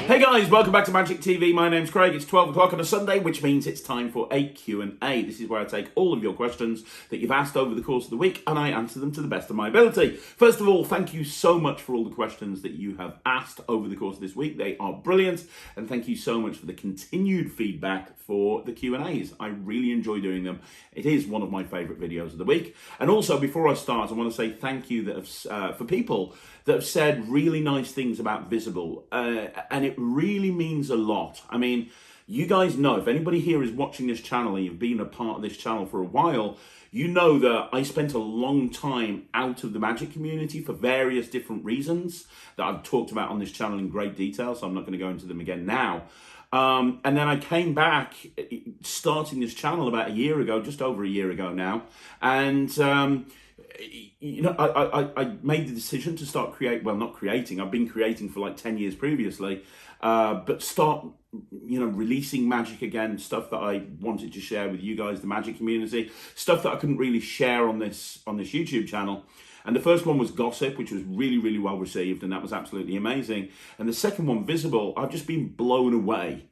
Hey guys, welcome back to Magic TV. My name's Craig. It's 12 o'clock on a Sunday, which means it's time for a Q&A. This is where I take all of your questions that you've asked over the course of the week and I answer them to the best of my ability. First of all, thank you so much for all the questions that you have asked over the course of this week. They are brilliant, and thank you so much for the continued feedback for the Q&As. I really enjoy doing them. It is one of my favourite videos of the week. And also, before I start, I want to say thank you for people that have said really nice things about Visible, and it really means a lot. I mean, you guys know, if anybody here is watching this channel and you've been a part of this channel for a while, you know that I spent a long time out of the Magic community for various different reasons that I've talked about on this channel in great detail, so I'm not going to go into them again now. And then I came back starting this channel about a year ago, just over a year ago now, and you know, I made the decision to start not creating, I've been creating for like 10 years previously, but start, you know, releasing Magic again, stuff that I wanted to share with you guys, the Magic community, stuff that I couldn't really share on this YouTube channel. And the first one was Gossip, which was really, really well received, and that was absolutely amazing. And the second one, Visible, I've just been blown away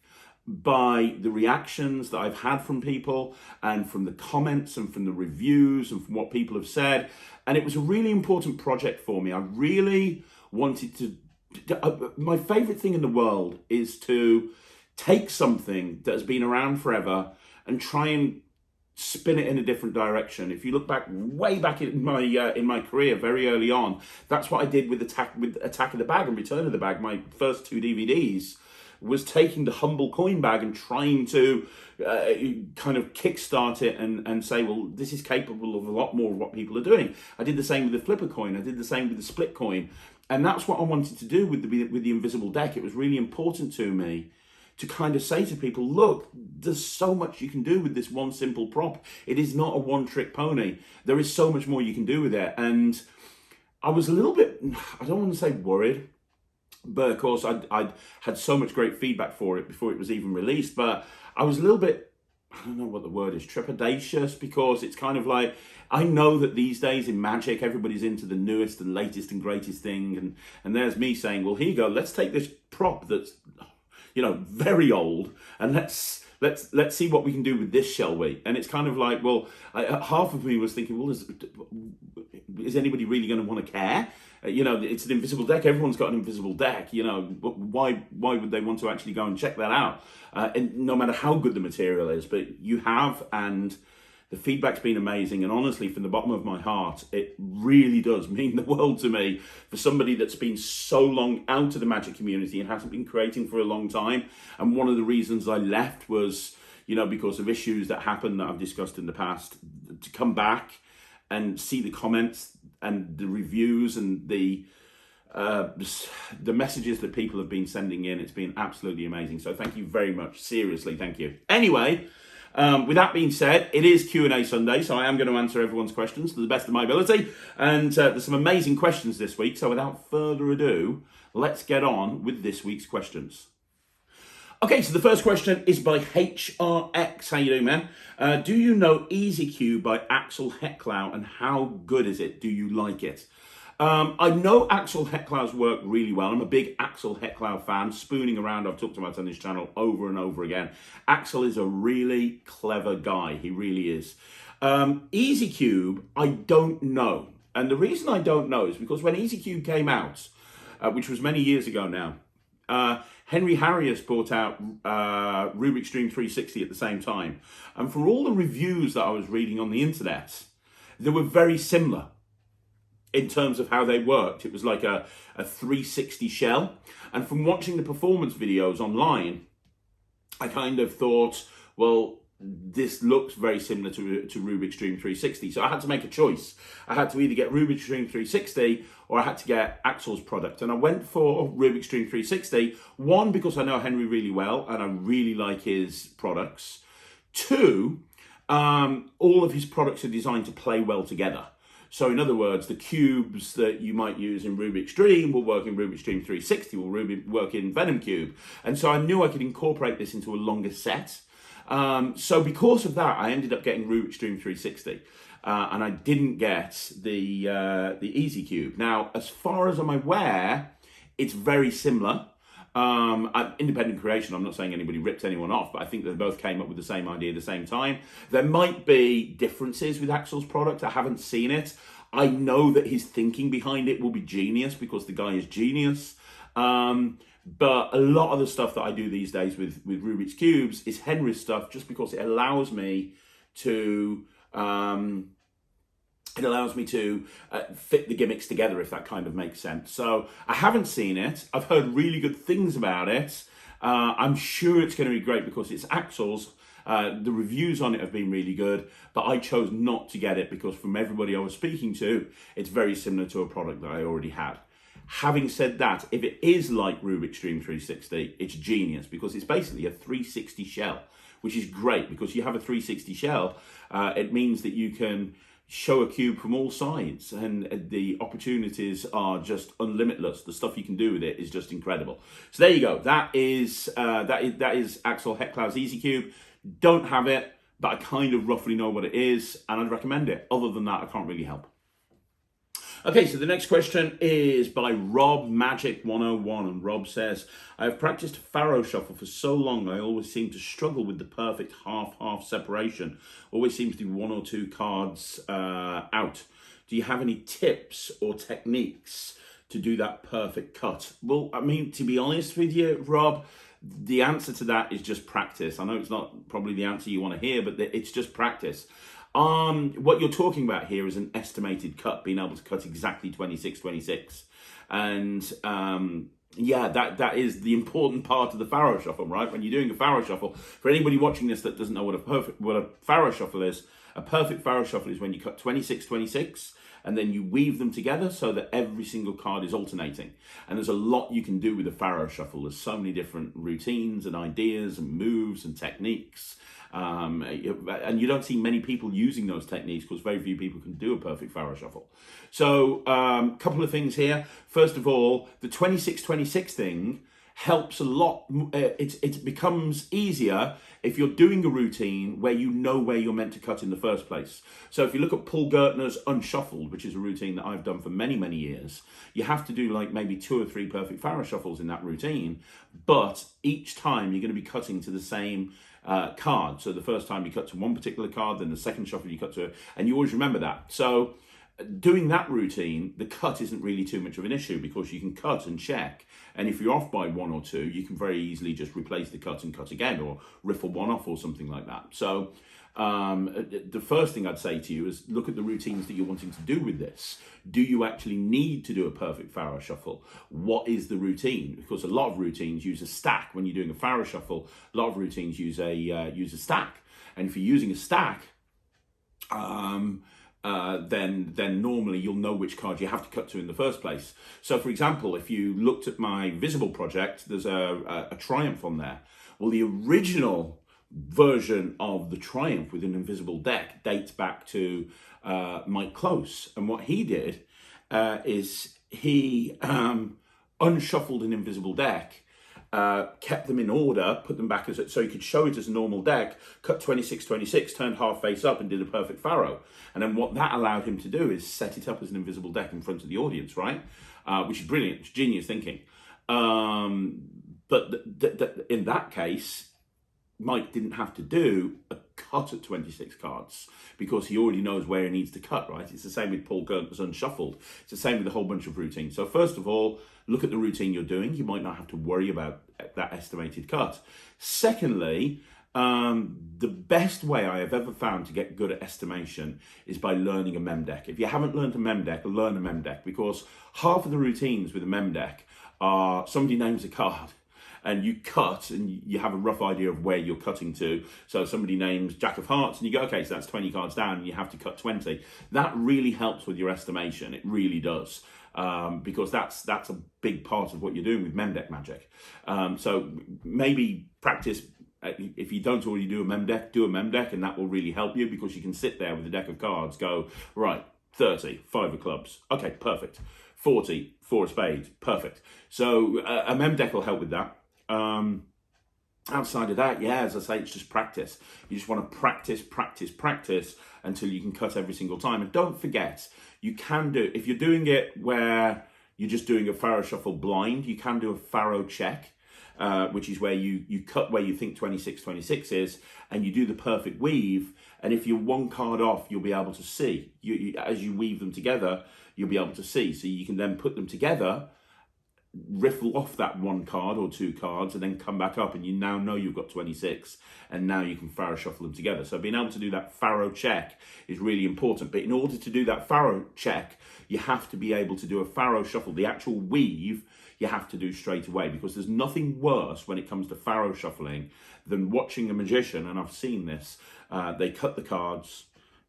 by the reactions that I've had from people and from the comments and from the reviews and from what people have said. And it was a really important project for me. I really wanted to, my favorite thing in the world is to take something that has been around forever and try and spin it in a different direction. If you look back, way back in my career, very early on, that's what I did with Attack of the Bag and Return of the Bag, my first two DVDs. Was taking the humble coin bag and trying to kind of kickstart it and say, well, this is capable of a lot more of what people are doing. I did the same with the flipper coin. I did the same with the split coin. And that's what I wanted to do with the invisible deck. It was really important to me to kind of say to people, look, there's so much you can do with this one simple prop. It is not a one-trick pony. There is so much more you can do with it. And I was a little bit, I don't want to say worried, but of course, I'd had so much great feedback for it before it was even released. But I was a little bit, I don't know what the word is, trepidatious, because it's kind of like, I know that these days in Magic, everybody's into the newest and latest and greatest thing. And there's me saying, well, here you go, let's take this prop that's, you know, very old, and let's see what we can do with this, shall we? And it's kind of like, well, half of me was thinking, well, is anybody really going to want to care? You know, it's an invisible deck. Everyone's got an invisible deck. You know, why would they want to actually go and check that out? And no matter how good the material is, but you have, and the feedback's been amazing. And honestly, from the bottom of my heart, it really does mean the world to me for somebody that's been so long out of the Magic community and hasn't been creating for a long time. And one of the reasons I left was, you know, because of issues that happened that I've discussed in the past. To come back and see the comments and the reviews and the messages that people have been sending in, it's been absolutely amazing. So thank you very much. Seriously, thank you. Anyway, with that being said, it is Q&A Sunday, so I am going to answer everyone's questions to the best of my ability. And there's some amazing questions this week. So without further ado, let's get on with this week's questions. Okay, so the first question is by HRX. How you doing, man? Do you know Easy Cube by Axel Hecklau, and how good is it? Do you like it? I know Axel Hecklau's work really well. I'm a big Axel Hecklau fan. Spooning Around, I've talked about on this channel over and over again. Axel is a really clever guy. He really is. Easy Cube, I don't know. And the reason I don't know is because when Easy Cube came out, which was many years ago now, Henry Harrius brought out Rubik's Dream 360 at the same time. And for all the reviews that I was reading on the internet, they were very similar in terms of how they worked. It was like a 360 shell. And from watching the performance videos online, I kind of thought, well, this looks very similar to Rubik's Dream 360. So I had to make a choice. I had to either get Rubik's Dream 360 or I had to get Axel's product. And I went for Rubik's Dream 360. One, because I know Henry really well and I really like his products. Two, all of his products are designed to play well together. So in other words, the cubes that you might use in Rubik's Dream will work in Rubik's Dream 360, will work in Venom Cube. And so I knew I could incorporate this into a longer set. So because of that, I ended up getting Rubik's Dream 360. And I didn't get the Easy Cube. Now, as far as I'm aware, it's very similar. Independent creation, I'm not saying anybody ripped anyone off, but I think they both came up with the same idea at the same time. There might be differences with Axel's product. I haven't seen it. I know that his thinking behind it will be genius because the guy is genius. But a lot of the stuff that I do these days with Rubik's Cubes is Henry's stuff, just because it allows me to fit the gimmicks together, if that kind of makes sense. So I haven't seen it. I've heard really good things about it. I'm sure it's going to be great because it's Axel's. The reviews on it have been really good, but I chose not to get it because from everybody I was speaking to, it's very similar to a product that I already had. Having said that, if it is like Rubik's Dream 360, it's genius because it's basically a 360 shell, which is great because you have a 360 shell. It means that you can show a cube from all sides and the opportunities are just unlimitless. The stuff you can do with it is just incredible. So there you go. That is Axel Heckler's Easy Cube. Don't have it, but I kind of roughly know what it is and I'd recommend it. Other than that, I can't really help. Okay, so the next question is by Rob Magic 101, and Rob says, I have practiced Faro Shuffle for so long, I always seem to struggle with the perfect half-half separation. Always seems to be one or two cards out. Do you have any tips or techniques to do that perfect cut? Well, I mean, to be honest with you, Rob, the answer to that is just practice. I know it's not probably the answer you want to hear, but it's just practice. What you're talking about here is an estimated cut, being able to cut exactly 26. And yeah, that is the important part of the Faro Shuffle, right? When you're doing a Faro Shuffle, for anybody watching this that doesn't know what a Faro Shuffle is, a perfect Faro Shuffle is when you cut 26, and then you weave them together so that every single card is alternating. And there's a lot you can do with a Faro Shuffle. There's so many different routines and ideas and moves and techniques. And you don't see many people using those techniques because very few people can do a perfect Faro Shuffle. So a couple of things here. First of all, the 26 thing helps a lot. It becomes easier if you're doing a routine where you know where you're meant to cut in the first place. So if you look at Paul Gertner's Unshuffled, which is a routine that I've done for many years, you have to do like maybe 2 or 3 perfect Faro Shuffles in that routine, but each time you're going to be cutting to the same card. So the first time you cut to one particular card, then the second shuffle you cut to it, and you always remember that. So doing that routine, the cut isn't really too much of an issue because you can cut and check. And if you're off by 1 or 2, you can very easily just replace the cut and cut again, or riffle one off or something like that. So the first thing I'd say to you is look at the routines that you're wanting to do with this. Do you actually need to do a perfect Faro Shuffle? What is the routine? Because a lot of routines use a stack. When you're doing a Faro Shuffle, a lot of routines use a stack. And if you're using a stack, then normally you'll know which card you have to cut to in the first place. So for example, if you looked at my Visible project, there's a Triumph on there. Well, the original version of the Triumph with an invisible deck dates back to Mike Close. And what he did is he unshuffled an invisible deck, kept them in order, put them back so you could show it as a normal deck, cut 26, turned half face up and did a perfect Faro. And then what that allowed him to do is set it up as an invisible deck in front of the audience, right? Which is brilliant, it's genius thinking. But in that case, Mike didn't have to do a cut at 26 cards because he already knows where he needs to cut, right? It's the same with Paul Gertner's Unshuffled. It's the same with a whole bunch of routines. So first of all, look at the routine you're doing. You might not have to worry about that estimated cut. Secondly, the best way I have ever found to get good at estimation is by learning a mem deck. If you haven't learned a mem deck, learn a mem deck, because half of the routines with a mem deck are somebody names a card and you cut and you have a rough idea of where you're cutting to. So somebody names Jack of Hearts and you go, okay, so that's 20 cards down and you have to cut 20. That really helps with your estimation. It really does. Because that's a big part of what you're doing with mem deck magic. So maybe practice, if you don't already do a mem deck, do a mem deck, and that will really help you because you can sit there with a deck of cards, go, right, 30, 5 of clubs, okay, perfect. 40, 4 of spades, perfect. So a mem deck will help with that. Outside of that, yeah, as I say, it's just practice. You just want to practice until you can cut every single time. And don't forget, you can do, if you're doing it where you're just doing a Faro Shuffle blind, you can do a Faro check. which is where you cut where you think 26, 26 is, and you do the perfect weave. And if you're one card off, you'll be able to see. As you weave them together, you'll be able to see. So you can then put them together, riffle off that one card or two cards, and then come back up, and you now know you've got 26, and now you can Faro shuffle them together. So being able to do that Faro check is really important. But in order to do that Faro check, you have to be able to do a Faro shuffle. The actual weave you have to do straight away, because there's nothing worse when it comes to Faro shuffling than watching a magician, and I've seen this, they cut the cards,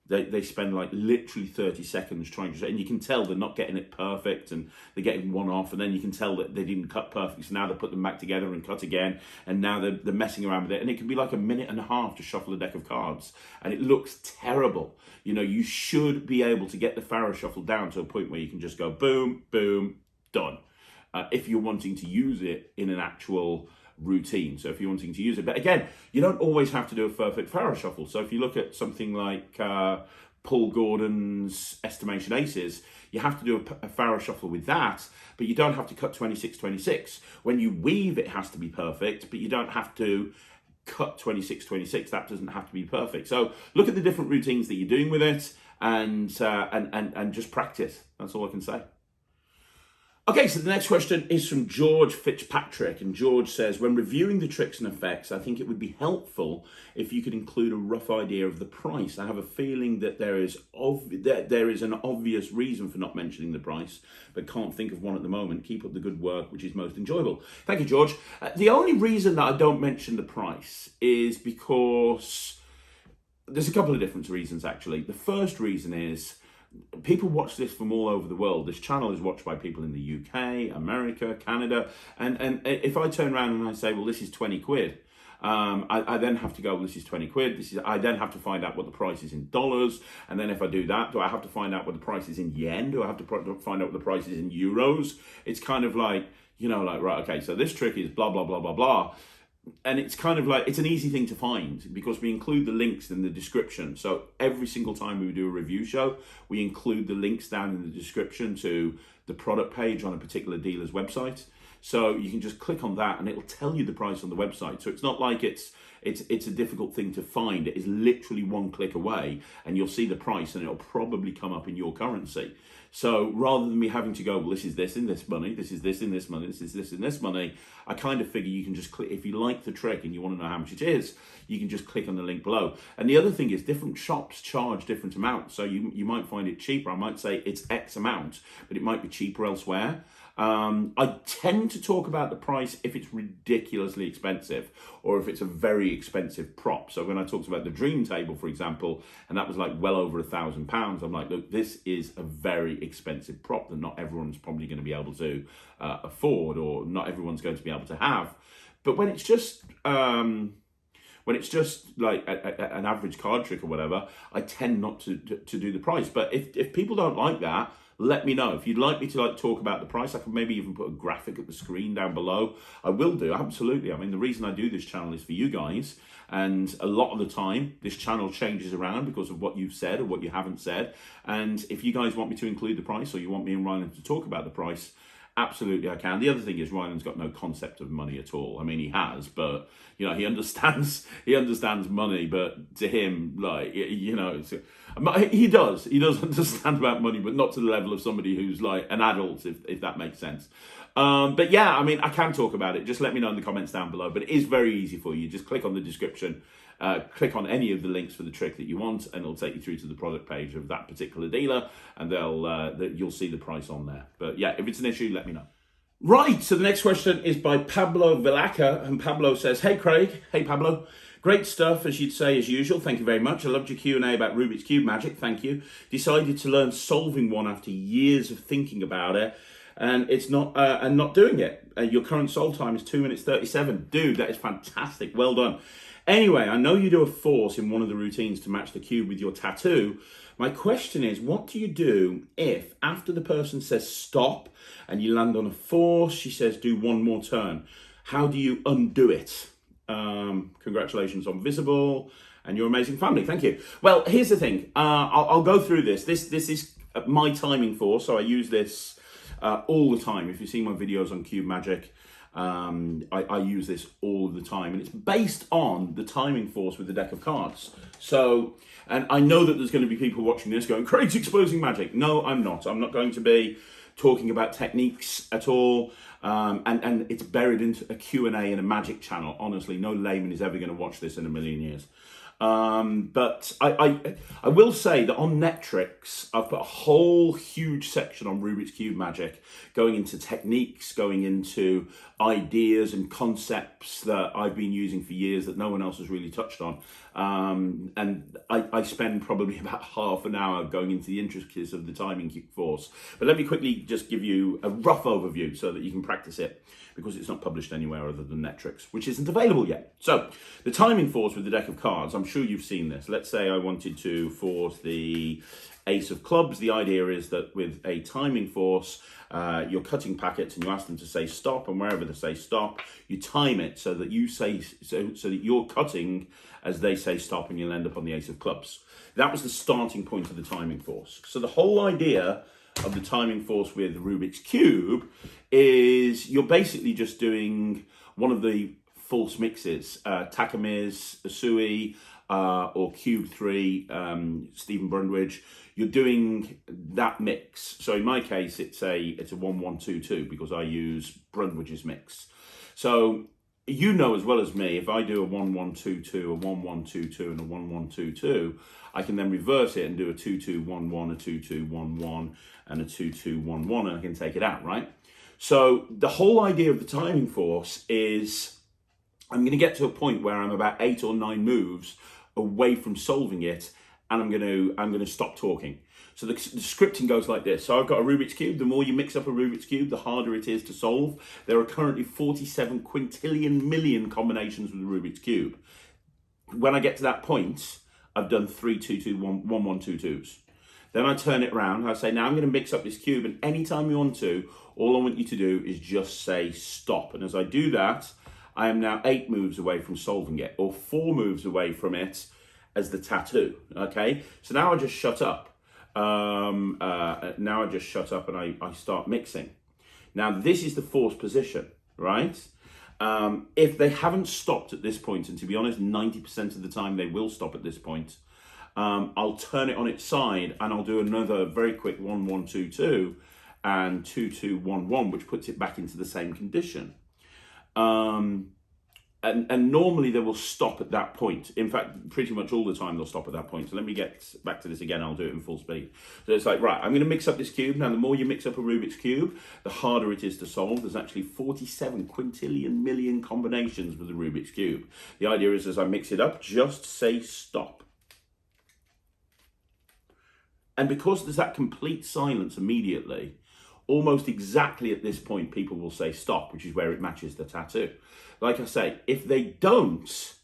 they spend like literally 30 seconds trying to, and you can tell they're not getting it perfect, and they're getting one off, and then you can tell that they didn't cut perfect, so now they put them back together and cut again, and now they're messing around with it, and it can be like a minute and a half to shuffle a deck of cards, and it looks terrible. You know, you should be able to get the Faro shuffle down to a point where you can just go boom, boom, done. If you're wanting to use it in an actual routine. So if you're wanting to use it, but again, you don't always have to do a perfect Faro shuffle. So if you look at something like Paul Gordon's Estimation Aces, you have to do a Faro shuffle with that, but you don't have to cut 26, 26. When you weave, it has to be perfect, but you don't have to cut 26, 26. That doesn't have to be perfect. So look at the different routines that you're doing with it, and just practice. That's all I can say. Okay, so the next question is from George Fitzpatrick, and George says, when reviewing the tricks and effects, I think it would be helpful if you could include a rough idea of the price. I have a feeling that there is an obvious reason for not mentioning the price, but can't think of one at the moment. Keep up the good work, which is most enjoyable. Thank you, George. The only reason that I don't mention the price is because there's a couple of different reasons, actually. The first reason is, people watch this from all over the world. This channel is watched by people in the UK, America, Canada, and if I turn around and I say, well, this is 20 quid, I then have to go, well, this is 20 quid. I then have to find out what the price is in dollars, and then if I do that, do I have to find out what the price is in yen? Do I have to find out what the price is in euros? It's kind of like, you know, like, right, okay, so this trick is blah, blah, blah, blah, blah. And it's kind of like, it's an easy thing to find because we include the links in the description. So every single time we do a review show, we include the links down in the description to the product page on a particular dealer's website. So you can just click on that and it'll tell you the price on the website. So it's not like it's a difficult thing to find. It is literally one click away and you'll see the price and it'll probably come up in your currency. So rather than me having to go, well, this is this in this money, this is this in this money, this is this in this money, I kind of figure you can just click. If you like the trick and you want to know how much it is, you can just click on the link below. And the other thing is different shops charge different amounts. So you might find it cheaper. I might say it's X amount, but it might be cheaper elsewhere. I tend to talk about the price if it's ridiculously expensive or if it's a very expensive prop. So when I talked about the dream table, for example, and that was like well over £1,000, I'm like, look, this is a very expensive prop that not everyone's probably going to be able to afford, or not everyone's going to be able to have. But when it's just like an average card trick or whatever, I tend not to do the price. But if people don't like that, let me know. If you'd like me to talk about the price, I can maybe even put a graphic at the screen down below. I will do, absolutely. I mean, the reason I do this channel is for you guys. And a lot of the time, this channel changes around because of what you've said or what you haven't said. And if you guys want me to include the price, or you want me and Ryland to talk about the price, absolutely I can. The other thing is Ryland's got no concept of money at all. I mean, he has, but you know, he understands money, but to him, like, you know, he does understand about money, but not to the level of somebody who's like an adult, if that makes sense. But yeah, I mean, I can talk about it. Just let me know in the comments down below, but it is very easy for you. Just click on the description, click on any of the links for the trick that you want, and it'll take you through to the product page of that particular dealer, and you'll see the price on there. But yeah, if it's an issue, let me know. Right, so the next question is by Pablo Villaca, and Pablo says, hey Craig, hey Pablo, great stuff, as you'd say, as usual, thank you very much. I loved your Q&A about Rubik's Cube magic, thank you. Decided to learn solving one after years of thinking about it, and not doing it. Your current solve time is 2 minutes 37. Dude, that is fantastic, well done. Anyway, I know you do a force in one of the routines to match the cube with your tattoo. My question is, what do you do if, after the person says stop and you land on a force, she says do one more turn? How do you undo it? Congratulations on Visible and your amazing family. Thank you. Well, here's the thing. I'll go through this. This is my timing force, so I use this all the time. If you see my videos on Cube Magic, I use this all the time, and it's based on the timing force with the deck of cards. So, and I know that there's going to be people watching this going, Craig's exposing magic. No, I'm not. I'm not going to be talking about techniques at all. And it's buried into a Q&A in a magic channel. Honestly, no layman is ever going to watch this in a million years. But I will say that on Netrix, I've put a whole huge section on Rubik's Cube magic, going into techniques, going into ideas and concepts that I've been using for years that no one else has really touched on. And I spend probably about half an hour going into the intricacies of the timing force. But let me quickly just give you a rough overview so that you can practice it, because it's not published anywhere other than Netrix, which isn't available yet. So, the timing force with the deck of cards, I'm sure you've seen this. Let's say I wanted to force the ace of clubs. The idea is that with a timing force, you're cutting packets and you ask them to say stop, and wherever they say stop, you time it so that you say so that you're cutting as they say stop, and you'll end up on the ace of clubs. That was the starting point of the timing force. So the whole idea of the timing force with Rubik's Cube is you're basically just doing one of the false mixes, Takami's Usui, or Cube 3, Stephen Brundage. You're doing that mix. So in my case, it's a 1-1-2-2 because I use Brundwage's mix. So you know as well as me, if I do a 1-1-2-2, a 1-1-2-2, and a 1-1-2-2, I can then reverse it and do a 2-2-1-1, a 2-2-1-1, and a 2-2-1-1, and I can take it out, right? So the whole idea of the timing force is I'm going to get to a point where I'm about 8 or 9 moves away from solving it, and I'm going to stop talking. So the scripting goes like this. So I've got a Rubik's Cube. The more you mix up a Rubik's Cube, the harder it is to solve. There are currently 47 quintillion million combinations with the Rubik's Cube. When I get to that point, I've done 3 2 1 1 2 2s. Then I turn it around. I say, now I'm going to mix up this cube, and anytime you want to, all I want you to do is just say stop. And as I do that, I am now 8 moves away from solving it, or 4 moves away from it as the tattoo. Okay, so now I just shut up. Now I just shut up and I start mixing. Now this is the force position, right? If they haven't stopped at this point, and to be honest, 90% of the time they will stop at this point, I'll turn it on its side and I'll do another very quick 1-1-2-2 and 2-2-1-1, which puts it back into the same condition. And normally they will stop at that point. In fact, pretty much all the time they'll stop at that point. So let me get back to this again. I'll do it in full speed. So it's like, right, I'm going to mix up this cube. Now, the more you mix up a Rubik's Cube, the harder it is to solve. There's actually 47 quintillion million combinations with the Rubik's Cube. The idea is as I mix it up, just say stop. And because there's that complete silence immediately, almost exactly at this point, people will say stop, which is where it matches the tattoo. Like I say, if they don't,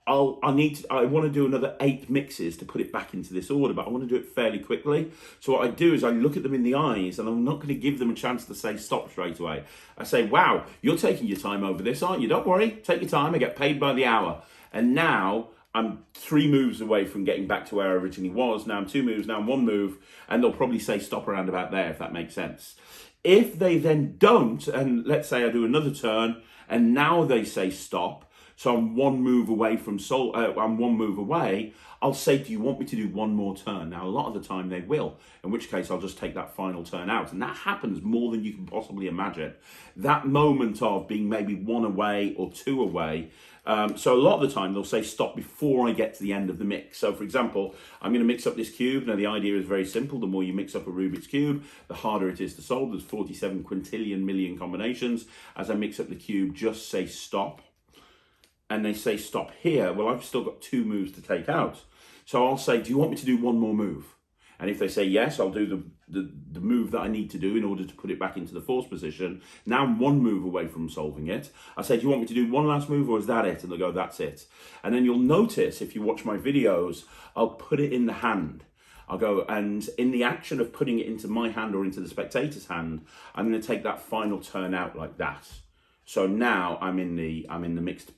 I want to do another 8 mixes to put it back into this order, but I want to do it fairly quickly. So what I do is I look at them in the eyes, and I'm not going to give them a chance to say stop straight away. I say, wow, you're taking your time over this, aren't you? Don't worry, take your time. I get paid by the hour. And now I'm 3 moves away from getting back to where I originally was. Now I'm 2 moves, now I'm 1 move, and they'll probably say stop around about there, if that makes sense. If they then don't, and let's say I do another turn, and now they say stop, so I'm 1 move away from I'm 1 move away, I'll say, do you want me to do 1 more turn? Now, a lot of the time they will, in which case I'll just take that final turn out. And that happens more than you can possibly imagine. That moment of being maybe 1 away or 2 away. So a lot of the time they'll say stop before I get to the end of the mix. So for example, I'm going to mix up this cube. Now the idea is very simple. The more you mix up a Rubik's Cube, the harder it is to solve. There's 47 quintillion million combinations. As I mix up the cube, just say stop. And they say stop here. Well, I've still got 2 moves to take out. So I'll say, do you want me to do 1 more move? And if they say yes, I'll do the move that I need to do in order to put it back into the force position. Now I'm 1 move away from solving it. I say, do you want me to do 1 last move, or is that it? And they'll go, that's it. And then you'll notice, if you watch my videos, I'll put it in the hand. I'll go, and in the action of putting it into my hand or into the spectator's hand, I'm going to take that final turn out like that. So now I'm in the mixed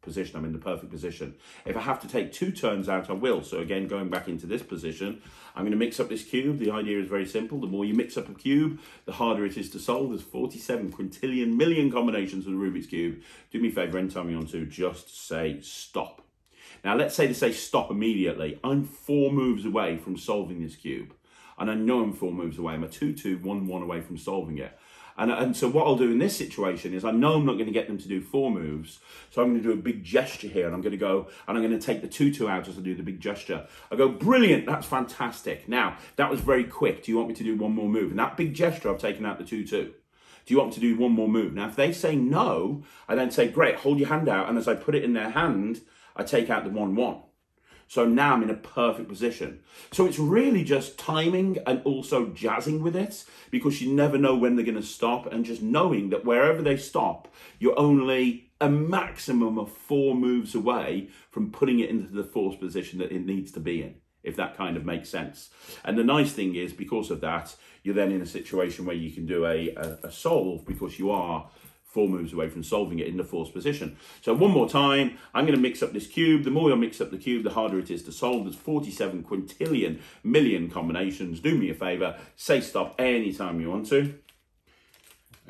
position. I'm in the perfect position. If I have to take 2 turns out, I will. So again, going back into this position, I'm going to mix up this cube. The idea is very simple. The more you mix up a cube, the harder it is to solve. There's 47 quintillion million combinations of the Rubik's Cube. Do me a favor, anytime you're on 2, just say stop. Now, let's say to say stop immediately. I'm 4 moves away from solving this cube. And I know I'm 4 moves away. I'm a 2-2, 1-1 away from solving it. And so what I'll do in this situation is I know I'm not going to get them to do 4 moves. So I'm going to do a big gesture here. And I'm going to go and I'm going to take the 2-2 out as I do the big gesture. I go, brilliant, that's fantastic. Now, that was very quick. Do you want me to do 1 more move? And that big gesture, I've taken out the 2-2. Do you want me to do 1 more move? Now, if they say no, I then say, great, hold your hand out. And as I put it in their hand, I take out the 1-1. So now I'm in a perfect position. So it's really just timing and also jazzing with it, because you never know when they're going to stop, and just knowing that wherever they stop, you're only a maximum of 4 moves away from putting it into the forced position that it needs to be in, if that kind of makes sense. And the nice thing is, because of that, you're then in a situation where you can do a solve, because you are 4 moves away from solving it in the forced position. So one more time, I'm going to mix up this cube. The more I mix up the cube, the harder it is to solve. There's 47 quintillion million combinations. Do me a favor, say stop anytime you want to.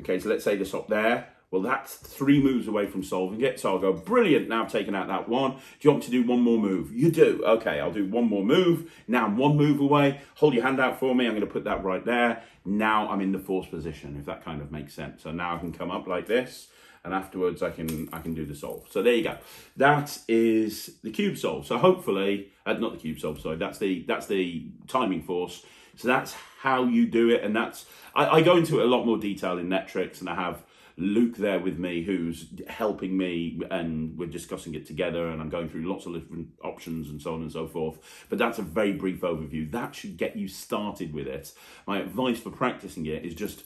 Okay, so let's say the stop there. Well, that's 3 moves away from solving it. So I'll go, brilliant, now I've taken out that 1. Do you want me to do 1 more move? You do. Okay, I'll do 1 more move. Now I'm 1 move away. Hold your hand out for me. I'm going to put that right there. Now I'm in the forced position, if that kind of makes sense. So now I can come up like this, and afterwards I can do the solve. So there you go. That is the cube solve. So hopefully, not the cube solve, sorry, that's the timing force. So that's how you do it, and that's, I go into it a lot more detail in Netrix, and I have Luke there with me who's helping me, and we're discussing it together, and I'm going through lots of different options and so on and so forth. But that's a very brief overview. That should get you started with it. My advice for practicing it is just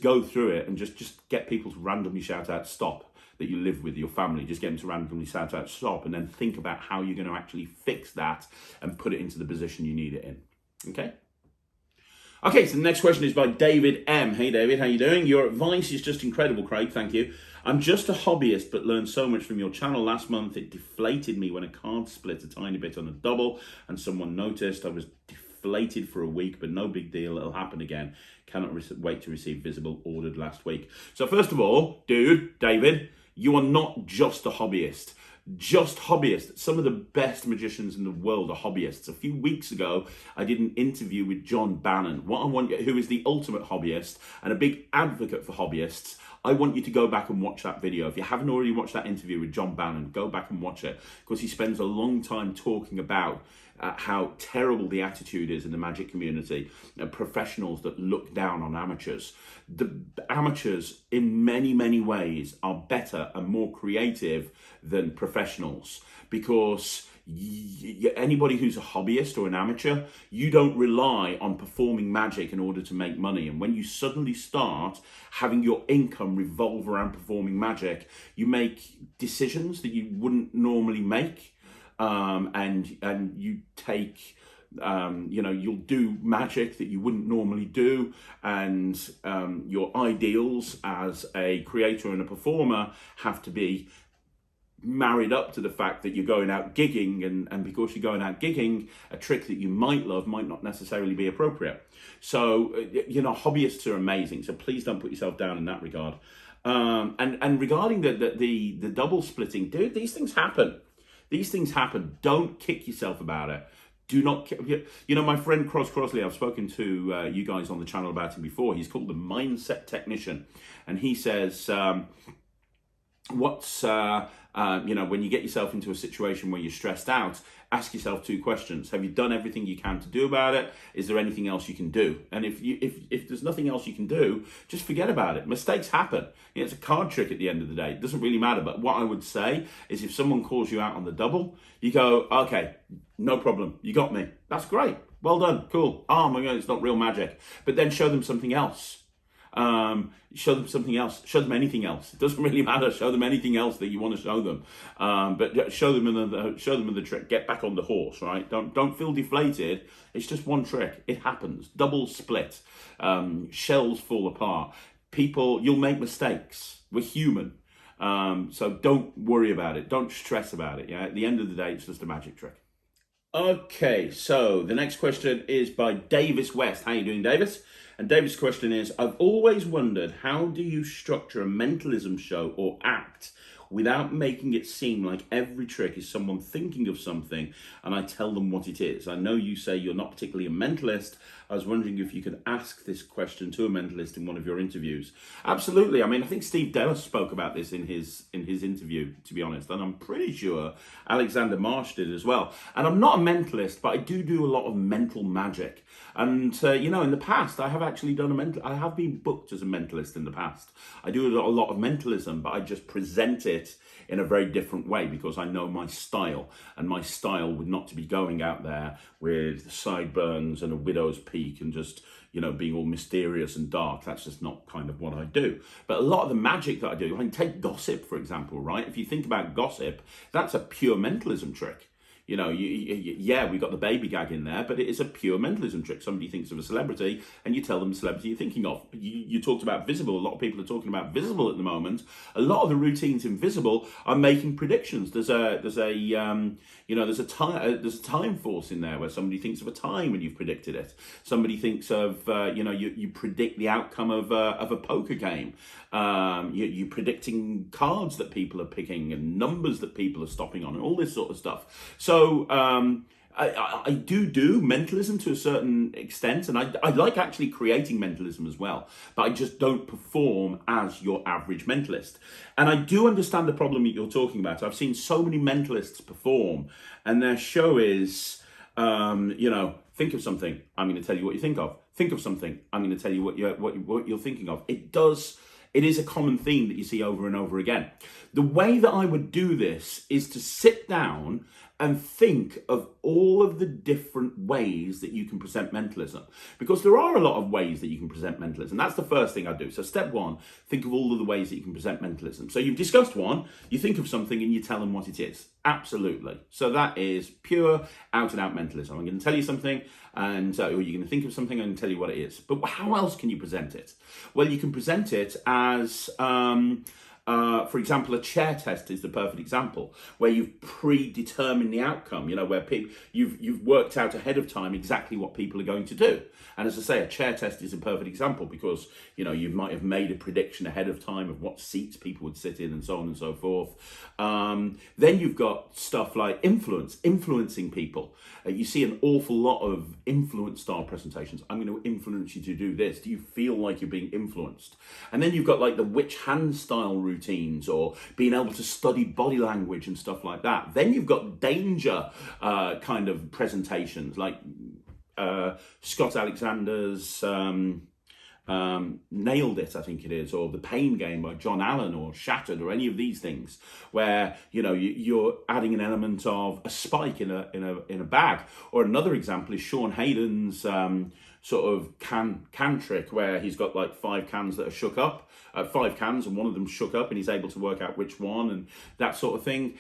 go through it and just get people to randomly shout out stop that you live with your family. Just get them to randomly shout out stop, and then think about how you're going to actually fix that and put it into the position you need it in. Okay? Okay, so the next question is by David M. Hey David, how you doing? Your advice is just incredible, Craig, thank you. I'm just a hobbyist, but learned so much from your channel. Last month, it deflated me when a card split a tiny bit on a double, and someone noticed. I was deflated for a week, but no big deal, it'll happen again. Cannot wait to receive visible, ordered last week. So first of all, David, you are not just a hobbyist. Just hobbyists. Some of the best magicians in the world are hobbyists. A few weeks ago, I did an interview with John Bannon, who is the ultimate hobbyist and a big advocate for hobbyists. I want you to go back and watch that video. If you haven't already watched that interview with John Bannon, go back and watch it, because he spends a long time talking about how terrible the attitude is in the magic community, professionals that look down on amateurs. The amateurs, in many, many ways, are better and more creative than professionals, because anybody who's a hobbyist or an amateur, you don't rely on performing magic in order to make money. And when you suddenly start having your income revolve around performing magic, you make decisions that you wouldn't normally make. And you take, you'll do magic that you wouldn't normally do, and your ideals as a creator and a performer have to be married up to the fact that you're going out gigging, and because you're going out gigging, a trick that you might love might not necessarily be appropriate. So, hobbyists are amazing, so please don't put yourself down in that regard. And regarding the double splitting, dude, these things happen. These things happen. Don't kick yourself about it. Do not, my friend Crossley, I've spoken to you guys on the channel about him before. He's called the Mindset Technician. And he says, when you get yourself into a situation where you're stressed out, ask yourself 2 questions. Have you done everything you can to do about it? Is there anything else you can do? And if there's nothing else you can do, just forget about it. Mistakes happen. It's a card trick at the end of the day. It doesn't really matter. But what I would say is, if someone calls you out on the double, you go, okay, no problem. You got me. That's great. Well done. Cool. Oh my God, it's not real magic. But then show them something else. Show them something else. Show them anything else. It doesn't really matter. Show them anything else that you want to show them. But show them the trick. Get back on the horse, right? Don't feel deflated. It's just one trick. It happens. Double split. Shells fall apart. You'll make mistakes. We're human. So don't worry about it. Don't stress about it. Yeah, at the end of the day, it's just a magic trick. Okay, so the next question is by Davis West. How you doing, Davis? And Davis' question is, I've always wondered, how do you structure a mentalism show or act without making it seem like every trick is someone thinking of something and I tell them what it is? I know you say you're not particularly a mentalist. I was wondering if you could ask this question to a mentalist in one of your interviews. Absolutely. I mean, I think Steve Dallas spoke about this in his interview, to be honest, and I'm pretty sure Alexander Marsh did as well. And I'm not a mentalist, but I do a lot of mental magic. And, you know, in the past, I have actually I have been booked as a mentalist in the past. I do a lot of mentalism, but I just present it in a very different way because I know my style, and my style would not to be going out there with sideburns and a widow's peak and just, you know, being all mysterious and dark. That's just not kind of what I do. But a lot of the magic that I do, I can take gossip, for example, right? If you think about gossip, that's a pure mentalism trick. You know, yeah, we got the baby gag in there, but it is a pure mentalism trick. Somebody thinks of a celebrity and you tell them the celebrity you're thinking of. You talked about Visible. A lot of people are talking about Visible at the moment. A lot of the routines in Visible are making predictions. There's a time force in there where somebody thinks of a time and you've predicted it. Somebody thinks of, you predict the outcome of a poker game. You're predicting cards that people are picking and numbers that people are stopping on and all this sort of stuff. So I do mentalism to a certain extent, and I like actually creating mentalism as well, but I just don't perform as your average mentalist. And I do understand the problem that you're talking about. I've seen so many mentalists perform, and their show is, think of something, I'm going to tell you what you think of. Think of something, I'm going to tell you what you're thinking of. It is a common theme that you see over and over again. The way that I would do this is to sit down and think of all of the different ways that you can present mentalism. Because there are a lot of ways that you can present mentalism. That's the first thing I do. So step one, think of all of the ways that you can present mentalism. So you've discussed one, you think of something and you tell them what it is. Absolutely. So that is pure out and out mentalism. I'm going to tell you something and or you're going to think of something and tell you what it is. But how else can you present it? Well, you can present it as... for example, a chair test is the perfect example, where you've predetermined the outcome, where you've worked out ahead of time exactly what people are going to do. And as I say, a chair test is a perfect example because, you might have made a prediction ahead of time of what seats people would sit in and so on and so forth. Then you've got stuff like influencing people. You see an awful lot of influence style presentations. I'm going to influence you to do this. Do you feel like you're being influenced? And then you've got like the witch hand style routines or being able to study body language and stuff like that. Then you've got danger kind of presentations like Scott Alexander's Nailed It, I think it is, or The Pain Game by John Allen, or Shattered, or any of these things where you're adding an element of a spike in a bag. Or another example is Sean Hayden's sort of can trick where he's got like 5 cans that are shook up, 5 cans, and one of them shook up, and he's able to work out which one and that sort of thing.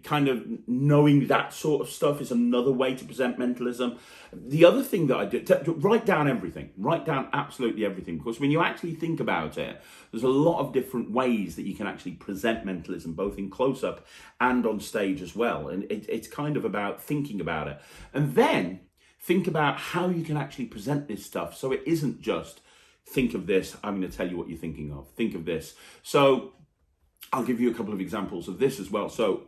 Kind of knowing that sort of stuff is another way to present mentalism. The other thing that I do, write down everything, write down absolutely everything, because when you actually think about it, there's a lot of different ways that you can actually present mentalism, both in close-up and on stage as well. And it's kind of about thinking about it. And then think about how you can actually present this stuff so it isn't just think of this, I'm going to tell you what you're thinking of. Think of this. So I'll give you a couple of examples of this as well. So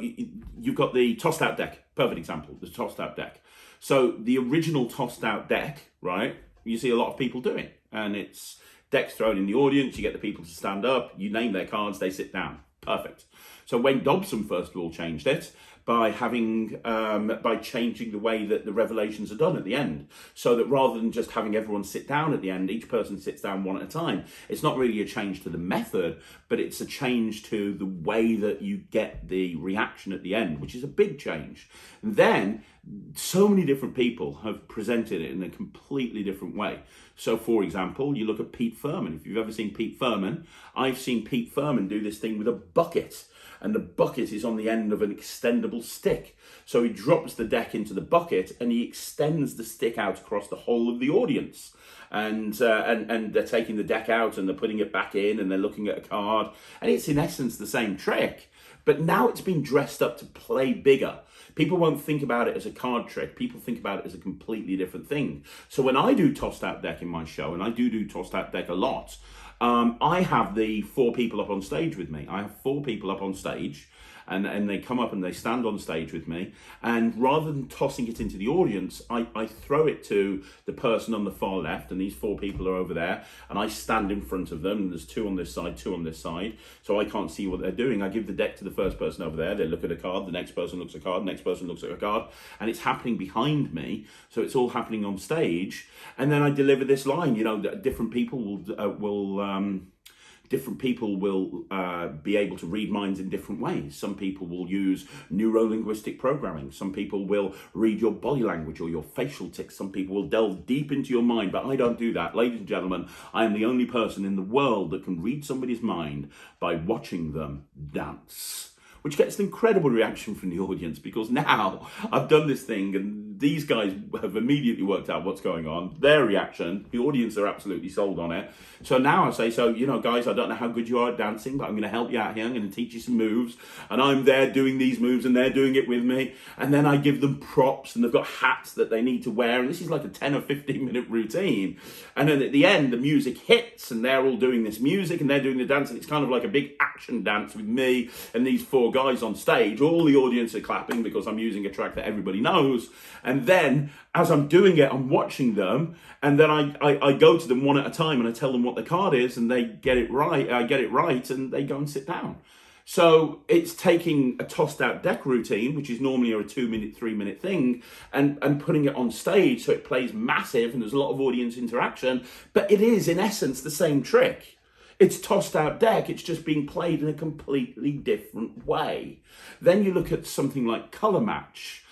you've got the tossed out deck. Perfect example, the tossed out deck. So the original tossed out deck, right, you see a lot of people doing. And it's decks thrown in the audience, you get the people to stand up, you name their cards, they sit down. Perfect. So Wayne Dobson, first of all, changed it by changing the way that the revelations are done at the end, so that rather than just having everyone sit down at the end, each person sits down one at a time. It's not really a change to the method, but it's a change to the way that you get the reaction at the end, which is a big change. And then so many different people have presented it in a completely different way. So, for example, you look at Pete Furman. If you've ever seen Pete Furman, I've seen Pete Furman do this thing with a bucket. and the bucket is on the end of an extendable stick. So he drops the deck into the bucket and he extends the stick out across the whole of the audience. And they're taking the deck out and they're putting it back in and they're looking at a card. And it's in essence the same trick, but now it's been dressed up to play bigger. People won't think about it as a card trick. People think about it as a completely different thing. So when I do tossed out deck in my show, and I do tossed out deck a lot, I have the 4 people up on stage with me. I have 4 people up on stage, and they come up and they stand on stage with me. And rather than tossing it into the audience, I throw it to the person on the far left, and these 4 people are over there, and I stand in front of them, and there's 2 on this side, 2 on this side, so I can't see what they're doing. I give the deck to the first person over there, they look at a card, the next person looks at a card, the next person looks at a card, and it's happening behind me, so it's all happening on stage. And then I deliver this line, you know, different people will be able to read minds in different ways. Some people will use neuro-linguistic programming. Some people will read your body language or your facial tics. Some people will delve deep into your mind, but I don't do that. Ladies and gentlemen, I am the only person in the world that can read somebody's mind by watching them dance, which gets an incredible reaction from the audience, because now I've done this thing and these guys have immediately worked out what's going on. Their reaction, the audience are absolutely sold on it. So now I say, so, you know, guys, I don't know how good you are at dancing, but I'm going to help you out here. I'm going to teach you some moves. And I'm there doing these moves and they're doing it with me. And then I give them props and they've got hats that they need to wear. And this is like a 10 or 15 minute routine. And then at the end, the music hits and they're all doing this music and they're doing the dance. And it's kind of like a big action dance with me and these 4 guys on stage. All the audience are clapping because I'm using a track that everybody knows. And then as I'm doing it, I'm watching them, and then I go to them one at a time and I tell them what the card is, and they get it right. I get it right, and they go and sit down. So it's taking a tossed out deck routine, which is normally a 2 minute, 3 minute thing, and putting it on stage so it plays massive and there's a lot of audience interaction. But it is in essence the same trick. It's tossed out deck, it's just being played in a completely different way. Then you look at something like colour match.